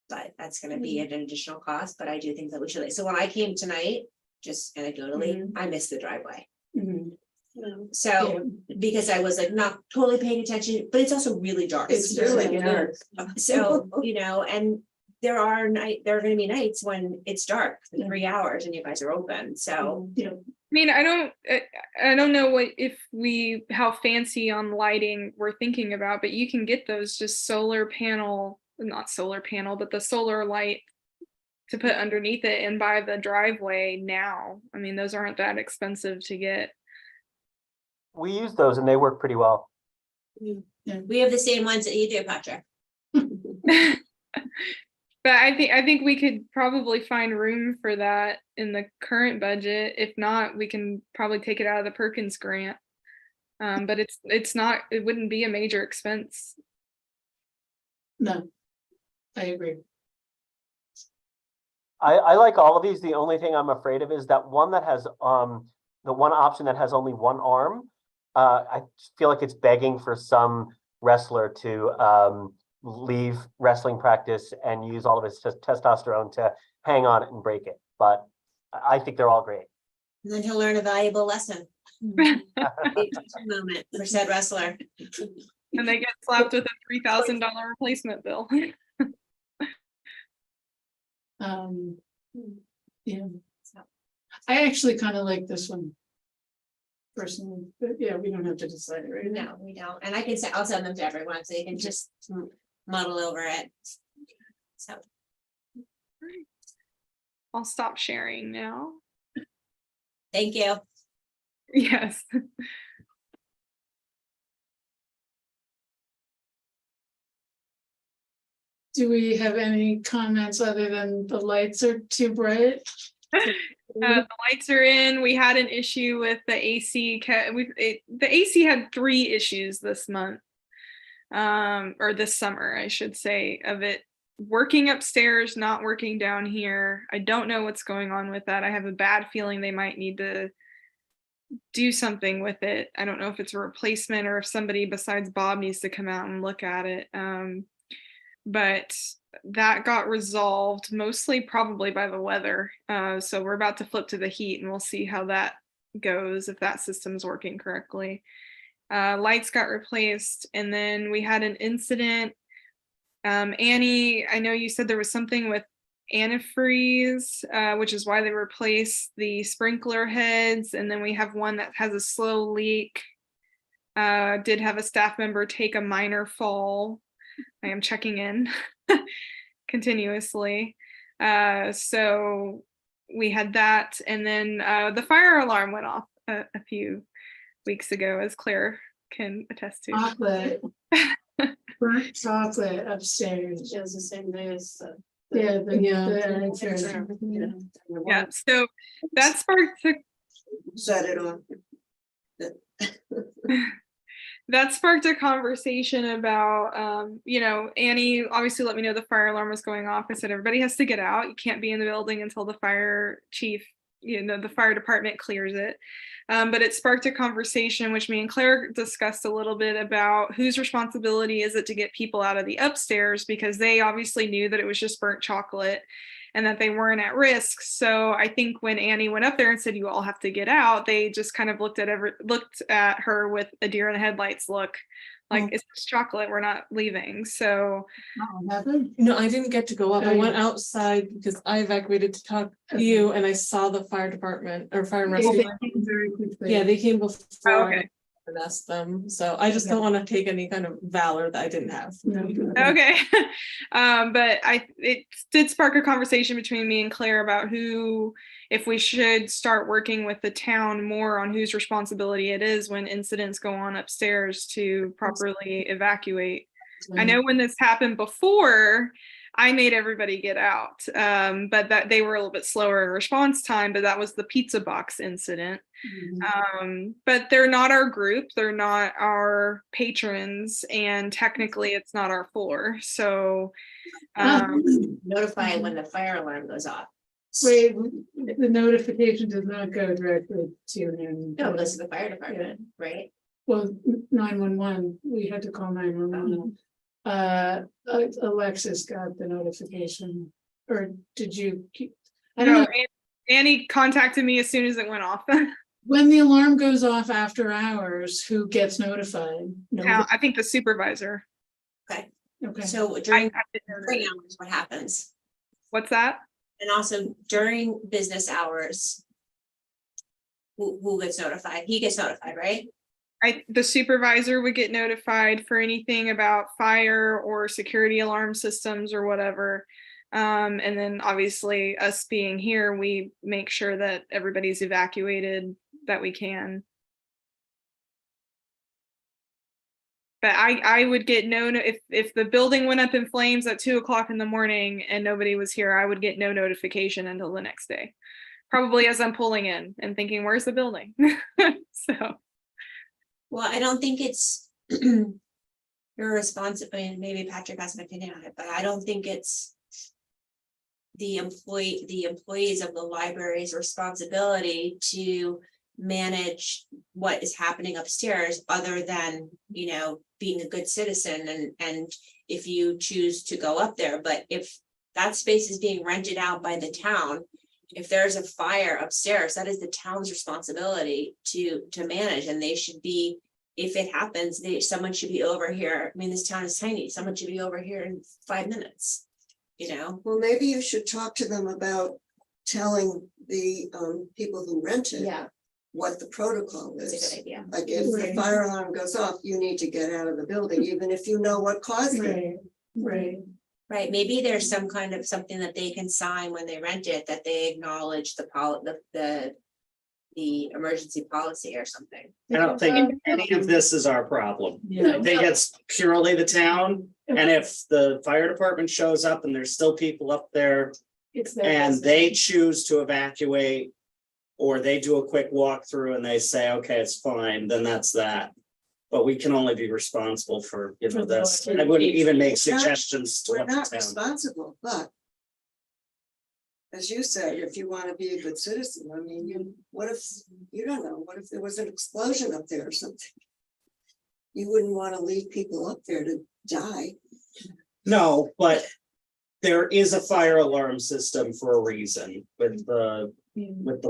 [SPEAKER 6] But that's gonna be an additional cost, but I do think that we should. So when I came tonight, just anecdotally, I missed the driveway.
[SPEAKER 2] Mhm.
[SPEAKER 9] No.
[SPEAKER 6] So, because I was like not totally paying attention, but it's also really dark.
[SPEAKER 2] It's really dark.
[SPEAKER 6] So, and there are gonna be nights when it's dark for 3 hours and you guys are open, so.
[SPEAKER 2] Yeah,
[SPEAKER 1] I mean, I don't know how fancy on lighting we're thinking about, but you can get those just not solar panel, but the solar light to put underneath it and by the driveway now. I mean, those aren't that expensive to get.
[SPEAKER 11] We use those and they work pretty well.
[SPEAKER 6] We have the same ones that you do, Patrick.
[SPEAKER 1] But I think we could probably find room for that in the current budget. If not, we can probably take it out of the Perkins grant. But it wouldn't be a major expense.
[SPEAKER 2] no, I agree.
[SPEAKER 11] I like all of these. The only thing I'm afraid of is that one that has, the one option that has only one arm. I feel like it's begging for some wrestler to leave wrestling practice and use all of his testosterone to hang on it and break it. But I think they're all great.
[SPEAKER 6] And then he'll learn a valuable lesson. Moment for said wrestler.
[SPEAKER 1] And they get slapped with a $3,000 replacement bill.
[SPEAKER 2] Yeah. I actually kind of like this one. Personally, but yeah, we don't have to decide right now.
[SPEAKER 6] No, we don't, and I'll send them to everyone, so you can just muddle over it. So,
[SPEAKER 1] I'll stop sharing now.
[SPEAKER 6] thank you.
[SPEAKER 1] Yes.
[SPEAKER 2] Do we have any comments other than the lights are too bright?
[SPEAKER 1] The lights are in. We had an issue with the AC. The AC had 3 issues this month, or this summer, I should say, of it working upstairs, not working down here. I don't know what's going on with that. I have a bad feeling they might need to do something with it. I don't know if it's a replacement or if somebody besides Bob needs to come out and look at it. But that got resolved mostly probably by the weather. So we're about to flip to the heat and we'll see how that goes, if that system's working correctly. Lights got replaced, and then we had an incident. Annie, I know you said there was something with antifreeze, which is why they replaced the sprinkler heads. And then we have one that has a slow leak. Did have a staff member take a minor fall. I am checking in continuously. So we had that. And then the fire alarm went off a few weeks ago, as Claire can attest to.
[SPEAKER 2] Chocolate. Burnt chocolate upstairs.
[SPEAKER 9] It was the same day as
[SPEAKER 2] Yeah,
[SPEAKER 9] Yeah.
[SPEAKER 1] Yeah, so that sparked
[SPEAKER 3] Set it on.
[SPEAKER 1] that sparked a conversation about, Annie obviously let me know the fire alarm was going off. I said, everybody has to get out. You can't be in the building until the fire chief, the fire department clears it. But it sparked a conversation, which me and Claire discussed a little bit about whose responsibility is it to get people out of the upstairs, because they obviously knew that it was just burnt chocolate and that they weren't at risk. So I think when Annie went up there and said, you all have to get out, they just kind of looked at her with a deer in the headlights look, like, it's just chocolate, we're not leaving. So
[SPEAKER 8] No, I didn't get to go up. I went outside because I evacuated to talk to you and I saw the fire department or fire and rescue.
[SPEAKER 2] Very quickly.
[SPEAKER 8] Yeah, they came before
[SPEAKER 1] okay.
[SPEAKER 8] and asked them. So I just don't want to take any kind of valor that I didn't have.
[SPEAKER 1] Okay. But it did spark a conversation between me and Claire about if we should start working with the town more on whose responsibility it is when incidents go on upstairs to properly evacuate. I know when this happened before, I made everybody get out, but that they were a little bit slower in response time, but that was the pizza box incident. But they're not our group, they're not our patrons, and technically it's not our floor. So
[SPEAKER 6] Notify when the fire alarm goes off.
[SPEAKER 2] Wait, the notification does not go directly to him.
[SPEAKER 6] No, it goes to the fire department, right?
[SPEAKER 2] Well, 911, we had to call 911. Alexis got the notification, or did you keep? I don't
[SPEAKER 1] No,
[SPEAKER 2] know,
[SPEAKER 1] Annie contacted me as soon as it went off.
[SPEAKER 2] when the alarm goes off after hours, who gets notified?
[SPEAKER 1] Now, I think the supervisor.
[SPEAKER 6] Okay,
[SPEAKER 2] Okay,
[SPEAKER 6] so
[SPEAKER 1] I
[SPEAKER 6] during
[SPEAKER 1] didn't know
[SPEAKER 6] during
[SPEAKER 1] that.
[SPEAKER 6] hours, what happens?
[SPEAKER 1] What's that?
[SPEAKER 6] And also during business hours. Who gets notified? He gets notified, right?
[SPEAKER 1] The supervisor would get notified for anything about fire or security alarm systems or whatever. And then obviously us being here, we make sure that everybody's evacuated that we can. But I would get if the building went up in flames at 2 o'clock in the morning and nobody was here, I would get no notification until the next day. Probably as I'm pulling in and thinking, where's the building? So.
[SPEAKER 6] Well, I don't think it's your responsibility, and maybe Patrick has an opinion on it, but I don't think it's the employees of the library's responsibility to manage what is happening upstairs, other than, you know, being a good citizen and if you choose to go up there. But if that space is being rented out by the town, if there's a fire upstairs, that is the town's responsibility to manage, and they should be, if it happens, someone should be over here. I mean, this town is tiny, someone should be over here in 5 minutes, you know?
[SPEAKER 3] Well, maybe you should talk to them about telling the people who rent it.
[SPEAKER 6] Yeah,
[SPEAKER 3] What the protocol
[SPEAKER 6] that's a
[SPEAKER 3] is.
[SPEAKER 6] good idea.
[SPEAKER 3] Like if the
[SPEAKER 2] Right.
[SPEAKER 3] fire alarm goes off, you need to get out of the building, even if you know what caused it.
[SPEAKER 2] right.
[SPEAKER 6] Right, maybe there's some kind of something that they can sign when they rent it, that they acknowledge the emergency policy or something.
[SPEAKER 5] I don't think any of this is our problem.
[SPEAKER 2] Yeah.
[SPEAKER 5] I think it's purely the town, and if the fire department shows up and there's still people up there
[SPEAKER 2] It's their
[SPEAKER 5] and
[SPEAKER 2] business.
[SPEAKER 5] they choose to evacuate. Or they do a quick walkthrough and they say, okay, it's fine, then that's that. But we can only be responsible for, you know,
[SPEAKER 2] For the
[SPEAKER 5] this.
[SPEAKER 2] walkthrough.
[SPEAKER 5] I wouldn't even make
[SPEAKER 3] We're not-
[SPEAKER 5] suggestions to
[SPEAKER 3] We're
[SPEAKER 5] what the
[SPEAKER 3] not
[SPEAKER 5] town.
[SPEAKER 3] responsible, but as you said, if you want to be a good citizen, I mean, what if, you don't know, what if there was an explosion up there or something? You wouldn't want to leave people up there to die.
[SPEAKER 5] No, but there is a fire alarm system for a reason with the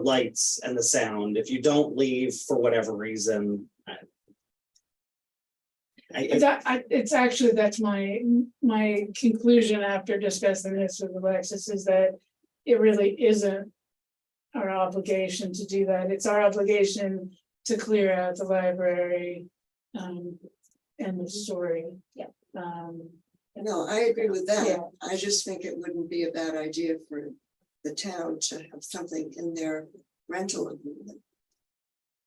[SPEAKER 5] lights and the sound. If you don't leave for whatever reason.
[SPEAKER 2] It's actually, that's my conclusion after discussing this with Alexis, is that it really isn't our obligation to do that. It's our obligation to clear out the library and the story.
[SPEAKER 6] Yeah.
[SPEAKER 3] No, I agree with
[SPEAKER 2] Yeah.
[SPEAKER 3] that. I just think it wouldn't be a bad idea for the town to have something in their rental agreement.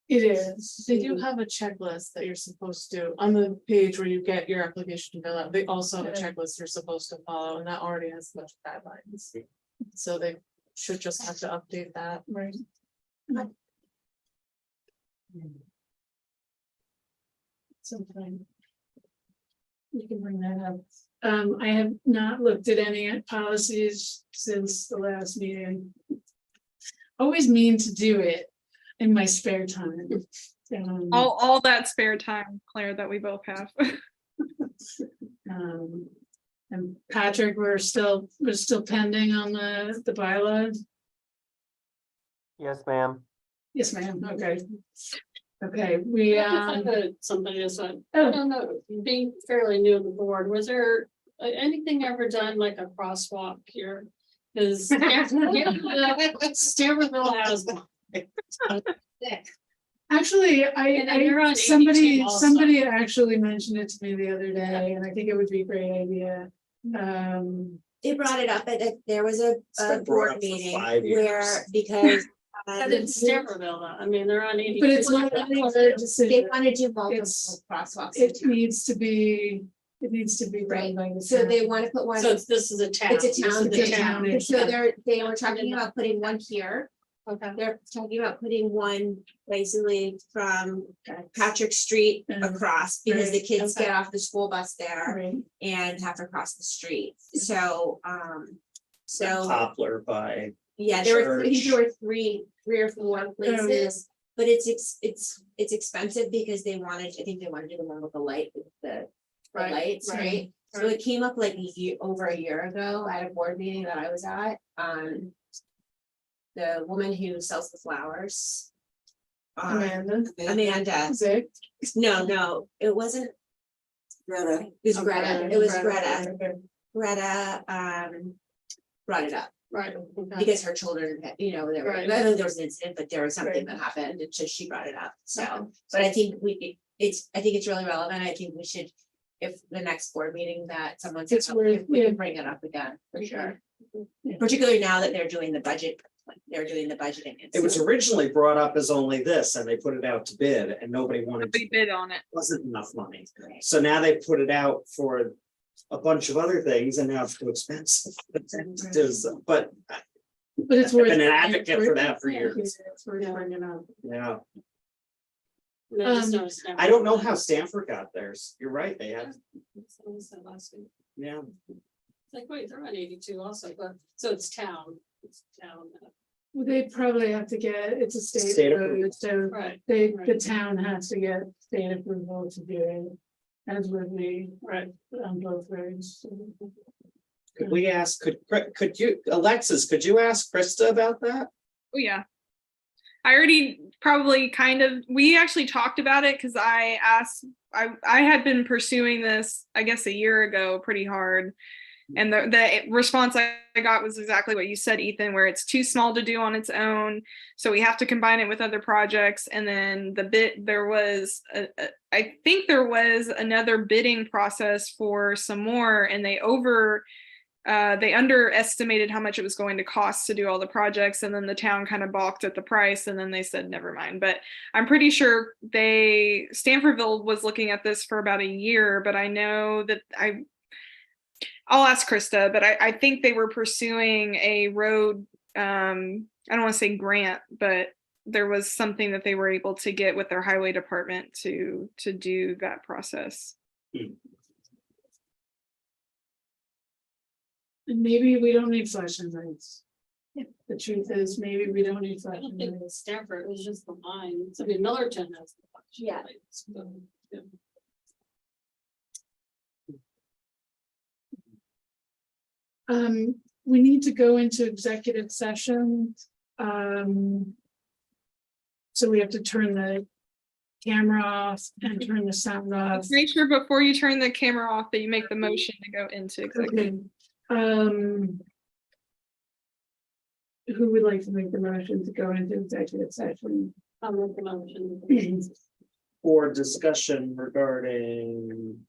[SPEAKER 2] It is.
[SPEAKER 8] They do have a checklist that you're supposed to, on the page where you get your application to fill out, they also have a checklist you're supposed to follow, and that already has such guidelines. So they should just have to update that.
[SPEAKER 2] Right. Sometime. You can bring that up. I have not looked at any policies since the last meeting. Always mean to do it in my spare time.
[SPEAKER 1] All that spare time, Claire, that we both have.
[SPEAKER 2] And Patrick, we're still pending on the bylaws.
[SPEAKER 11] Yes, ma'am.
[SPEAKER 2] Yes, ma'am. Okay. Okay, we
[SPEAKER 9] Somebody is, I
[SPEAKER 2] oh,
[SPEAKER 9] don't know, being fairly new to the board, was there anything ever done like a crosswalk here? Cause Stamerville has one.
[SPEAKER 2] actually,
[SPEAKER 9] And you're on 82
[SPEAKER 2] somebody
[SPEAKER 9] also.
[SPEAKER 2] actually mentioned it to me the other day, and I think it would be a great idea.
[SPEAKER 6] They brought it up there was a
[SPEAKER 5] been brought
[SPEAKER 6] board
[SPEAKER 5] up for
[SPEAKER 6] meeting
[SPEAKER 5] 5 years.
[SPEAKER 6] where, because.
[SPEAKER 9] But it's Stamerville though, I mean, they're on 82.
[SPEAKER 2] But it's not a hard
[SPEAKER 6] They
[SPEAKER 2] decision.
[SPEAKER 6] want to do multiple
[SPEAKER 2] It's-
[SPEAKER 6] crosswalks.
[SPEAKER 2] It needs to be done
[SPEAKER 6] Right.
[SPEAKER 2] by the.
[SPEAKER 6] So
[SPEAKER 2] town.
[SPEAKER 6] they want to put one.
[SPEAKER 9] So this is a town.
[SPEAKER 6] It's a town
[SPEAKER 9] This is
[SPEAKER 2] thing.
[SPEAKER 6] thing.
[SPEAKER 2] Town
[SPEAKER 6] So
[SPEAKER 2] issue.
[SPEAKER 6] they were talking about putting one here
[SPEAKER 9] Okay.
[SPEAKER 6] They're talking about putting one basically from Patrick Street across, because the kids get off the school bus there
[SPEAKER 2] Right.
[SPEAKER 6] and have to cross the street. So,
[SPEAKER 5] Poplar by,
[SPEAKER 6] yeah, I think there
[SPEAKER 5] Church.
[SPEAKER 6] were three or four places. But it's expensive because I think they wanted to do the one with the light, with the
[SPEAKER 9] Right,
[SPEAKER 6] lights,
[SPEAKER 9] right,
[SPEAKER 6] right? So it came up like over a year ago at a board meeting that I was at, the woman who sells the flowers.
[SPEAKER 2] Amanda.
[SPEAKER 6] Amanda,
[SPEAKER 2] Zach.
[SPEAKER 6] no, it wasn't,
[SPEAKER 3] Greta,
[SPEAKER 6] it was Greta, it was
[SPEAKER 2] Greta.
[SPEAKER 6] Greta, brought it up.
[SPEAKER 9] Right. Okay.
[SPEAKER 6] Because her children, there were,
[SPEAKER 9] Right.
[SPEAKER 6] I know there was an incident, but there was something
[SPEAKER 2] Right.
[SPEAKER 6] that happened, and so she brought it up, so, but I think I think it's really relevant, I think we should. If the next board meeting that someone's,
[SPEAKER 2] It's worth-
[SPEAKER 6] we
[SPEAKER 2] yeah.
[SPEAKER 6] can bring it up again, for sure.
[SPEAKER 2] Yeah.
[SPEAKER 6] Particularly now that they're doing the budget, budgeting. and
[SPEAKER 5] it was
[SPEAKER 6] stuff.
[SPEAKER 5] originally brought up as only this, and they put it out to bid, and nobody wanted,
[SPEAKER 1] Nobody bid on it.
[SPEAKER 5] wasn't enough money. So now they put it out for a bunch of other things, and now it's too expensive. But
[SPEAKER 2] But it's
[SPEAKER 5] I've
[SPEAKER 2] worth.
[SPEAKER 5] been an advocate for that for
[SPEAKER 2] Yeah,
[SPEAKER 5] years.
[SPEAKER 2] It's worth bringing up.
[SPEAKER 5] Yeah,
[SPEAKER 9] And I just noticed now-
[SPEAKER 5] I don't know how Stanford got theirs. You're right, they had,
[SPEAKER 9] Someone said last week.
[SPEAKER 5] yeah.
[SPEAKER 9] It's like, wait, they're on 82 also, but, so it's town.
[SPEAKER 2] Well, they probably have to get, it's a
[SPEAKER 5] State
[SPEAKER 2] state
[SPEAKER 5] approval.
[SPEAKER 2] road, so
[SPEAKER 9] Right.
[SPEAKER 2] the
[SPEAKER 9] Right.
[SPEAKER 2] town has to get state approval to do it. As with me,
[SPEAKER 9] Right.
[SPEAKER 2] on both roads.
[SPEAKER 5] Could we ask, could you, Alexis, could you ask Krista about that?
[SPEAKER 1] Oh, yeah. I already probably we actually talked about it because I asked, I had been pursuing this, I guess, a year ago pretty hard. And the response I got was exactly what you said, Ethan, where it's too small to do on its own. So we have to combine it with other projects. And then I think there was another bidding process for some more, and they underestimated how much it was going to cost to do all the projects, and then the town kind of balked at the price, and then they said never mind. But I'm pretty sure Stanfordville was looking at this for about a year, but I know that I'll ask Krista, but I think they were pursuing a road, I don't want to say grant, but there was something that they were able to get with their highway department to do that process.
[SPEAKER 2] And maybe we don't need flashing lights. The truth is, maybe we don't need
[SPEAKER 9] I don't
[SPEAKER 2] flashing
[SPEAKER 9] think it was
[SPEAKER 2] lights.
[SPEAKER 9] Stanford, it was just the lines. I mean, Millerton has. the flashing
[SPEAKER 6] Yeah.
[SPEAKER 9] lights, but, yeah.
[SPEAKER 2] We need to go into executive session. So we have to turn the camera off and turn the sound off.
[SPEAKER 1] Make sure before you turn the camera off that you make the motion to go into executive.
[SPEAKER 2] Okay. Who would like to make the motion to go into executive session?
[SPEAKER 9] I'll make the motion.
[SPEAKER 5] For discussion regarding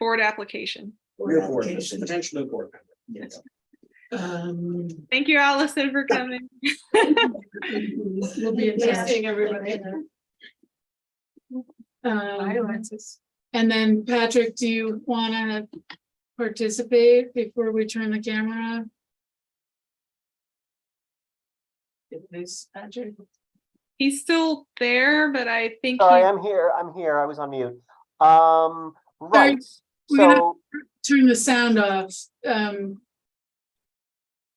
[SPEAKER 1] Board application.
[SPEAKER 5] new board,
[SPEAKER 2] application.
[SPEAKER 5] potential new board. member.
[SPEAKER 2] Yes.
[SPEAKER 1] Thank you, Allison, for coming.
[SPEAKER 2] We'll be in touch.
[SPEAKER 9] Seeing everybody.
[SPEAKER 2] And then Patrick, do you wanna participate before we turn the camera off? This Patrick.
[SPEAKER 1] He's still there, but I think
[SPEAKER 11] Sorry, I'm here, I was on mute. Right,
[SPEAKER 2] we're gonna-
[SPEAKER 11] so,
[SPEAKER 2] Turn the sound off.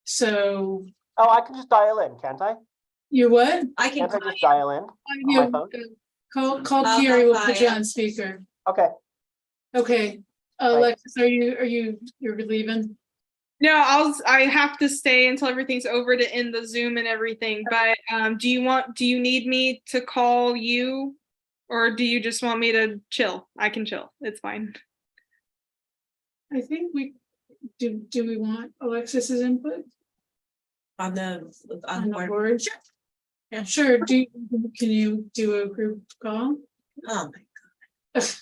[SPEAKER 2] So
[SPEAKER 11] oh, I can just dial in, can't I?
[SPEAKER 2] you what?
[SPEAKER 6] I can,
[SPEAKER 11] Can't I just dial in?
[SPEAKER 2] You-
[SPEAKER 11] phone?
[SPEAKER 2] Call
[SPEAKER 6] I'll
[SPEAKER 2] Carrie, we'll
[SPEAKER 6] call
[SPEAKER 2] put you
[SPEAKER 6] Kaya.
[SPEAKER 2] on speaker.
[SPEAKER 11] Okay,
[SPEAKER 2] Okay, Alexis, you're leaving?
[SPEAKER 1] no, I have to stay until everything's over to end the Zoom and everything. But do you need me to call you, or do you just want me to chill? I can chill. It's fine.
[SPEAKER 2] I think do we want Alexis's input
[SPEAKER 6] on the
[SPEAKER 2] on the
[SPEAKER 6] board.
[SPEAKER 2] board? Sure. Yeah, sure. Can you do a group call?
[SPEAKER 6] Oh my God.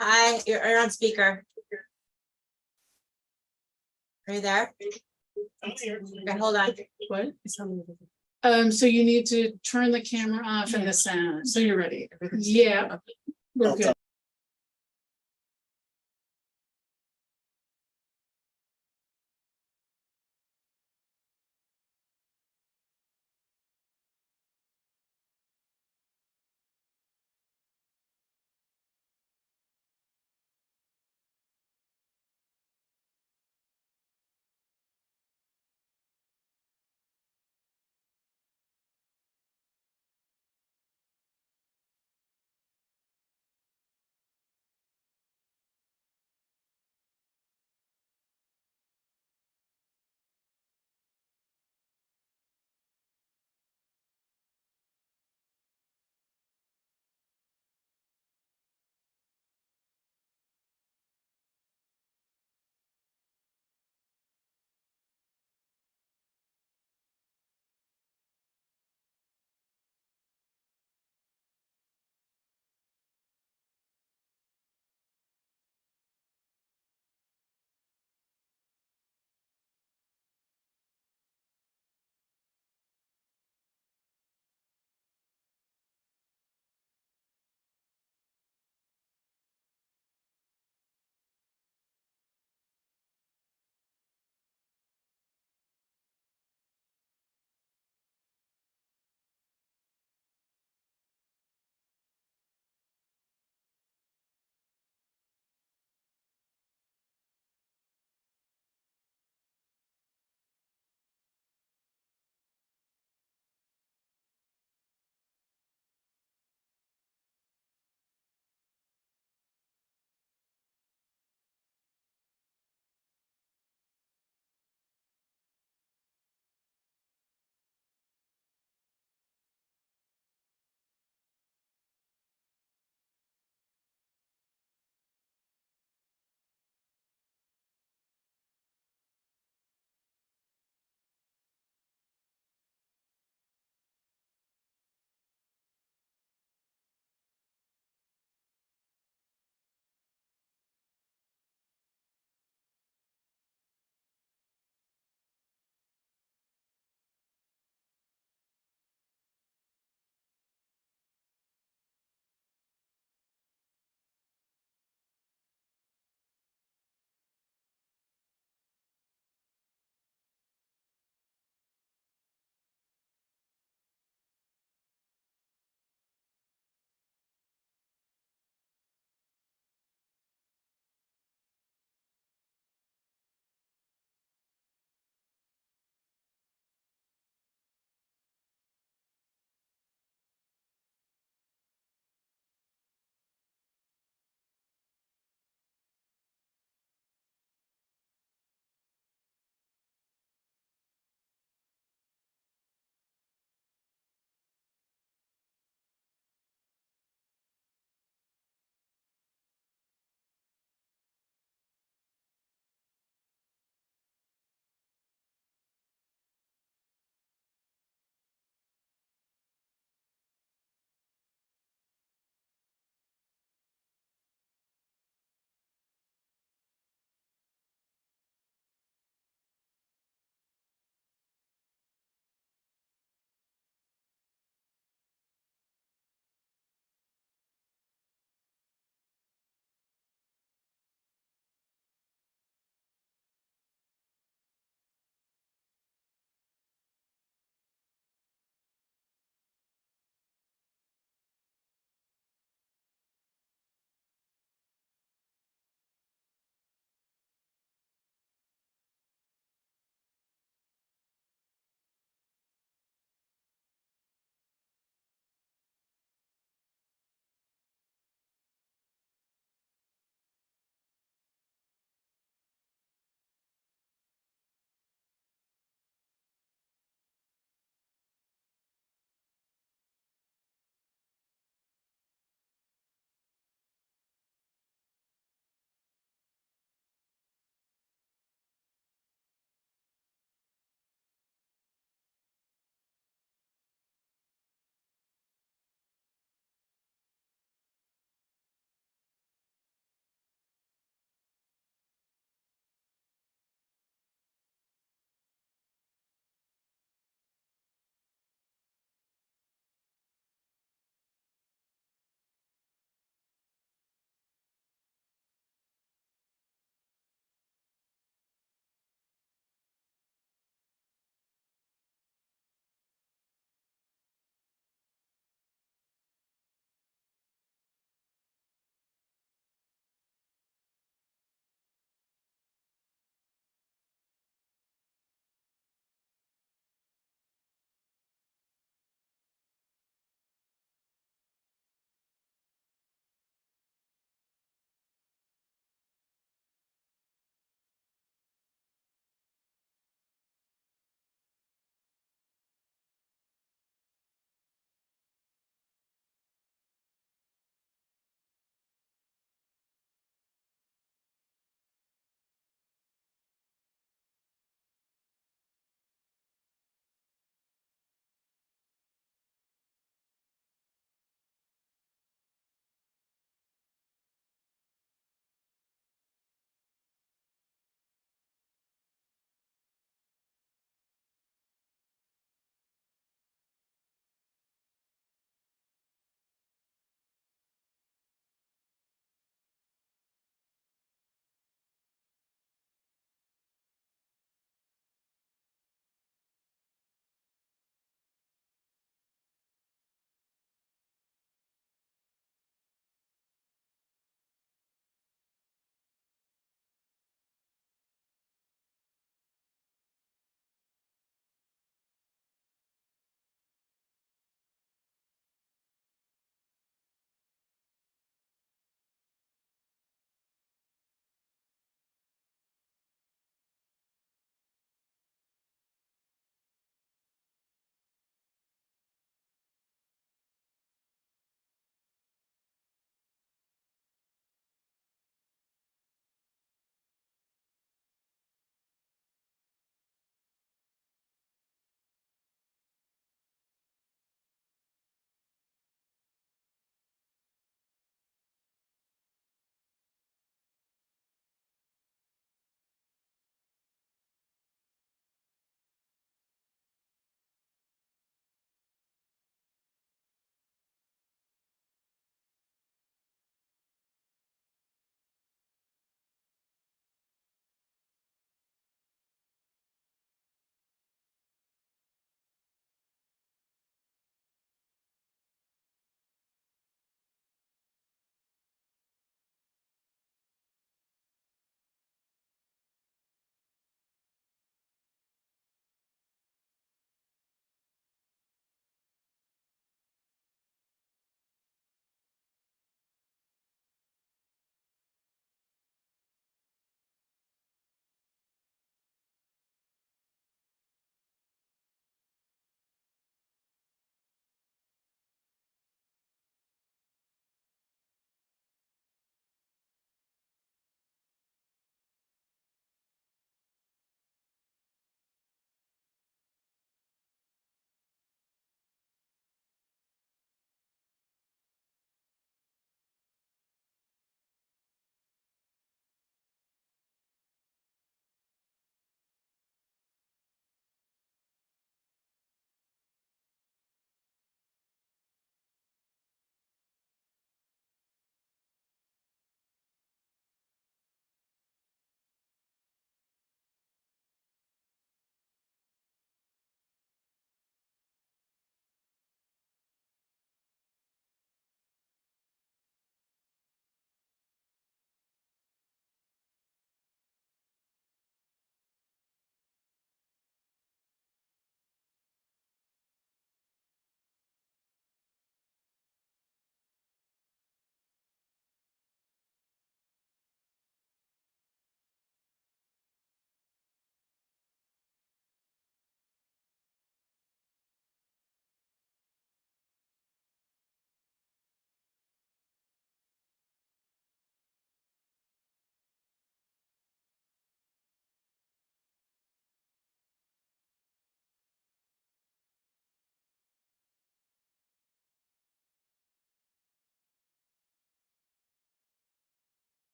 [SPEAKER 6] Hi, you're on speaker. Are you there? Okay, hold on.
[SPEAKER 2] What? So you need to turn the camera off and the sound.
[SPEAKER 8] So you're ready.
[SPEAKER 2] Yeah. We're
[SPEAKER 5] I'll
[SPEAKER 2] good.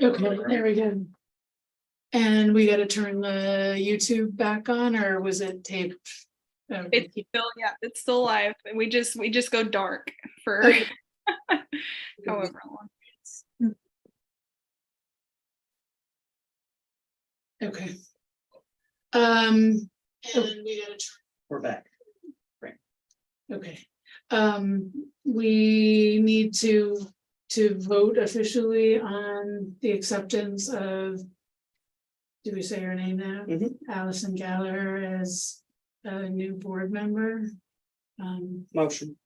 [SPEAKER 2] Okay, there we go. And we gotta turn the YouTube back on, or was it taped?
[SPEAKER 1] It's still, yeah, it's still live. And we just go dark for
[SPEAKER 2] Okay.
[SPEAKER 1] however long.
[SPEAKER 2] Okay. And we gotta
[SPEAKER 5] We're back.
[SPEAKER 2] Okay, we need to vote officially on the acceptance of. Did we say her name now?
[SPEAKER 5] Mhm.
[SPEAKER 2] Allison Gallagher as a new board member.
[SPEAKER 5] Motion.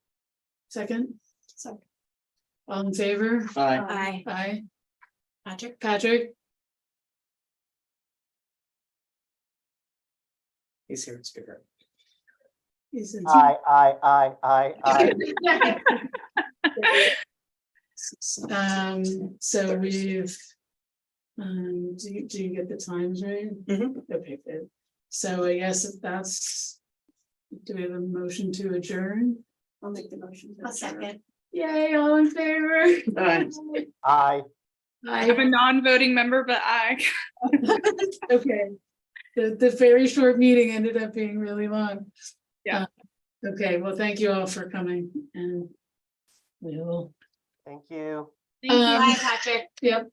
[SPEAKER 2] Second? All in favor?
[SPEAKER 5] Aye.
[SPEAKER 2] Aye.
[SPEAKER 6] Patrick?
[SPEAKER 2] Patrick?
[SPEAKER 5] He's here to speak. Up.
[SPEAKER 2] Is it- So we've. Do you get the times right?
[SPEAKER 5] Mhm.
[SPEAKER 2] Okay, good. So I guess if that's. Do we have a motion to adjourn?
[SPEAKER 3] I'll make the motion.
[SPEAKER 6] A second.
[SPEAKER 2] Yay, all in favor?
[SPEAKER 11] Aye.
[SPEAKER 1] I have a non-voting member, but I.
[SPEAKER 2] Okay. The very short meeting ended up being really long.
[SPEAKER 1] Yeah.
[SPEAKER 2] Okay, well, thank you all for coming and. We will.
[SPEAKER 11] Thank you.
[SPEAKER 1] Thank you.
[SPEAKER 2] Um,
[SPEAKER 6] Bye, Patrick.
[SPEAKER 2] Yep,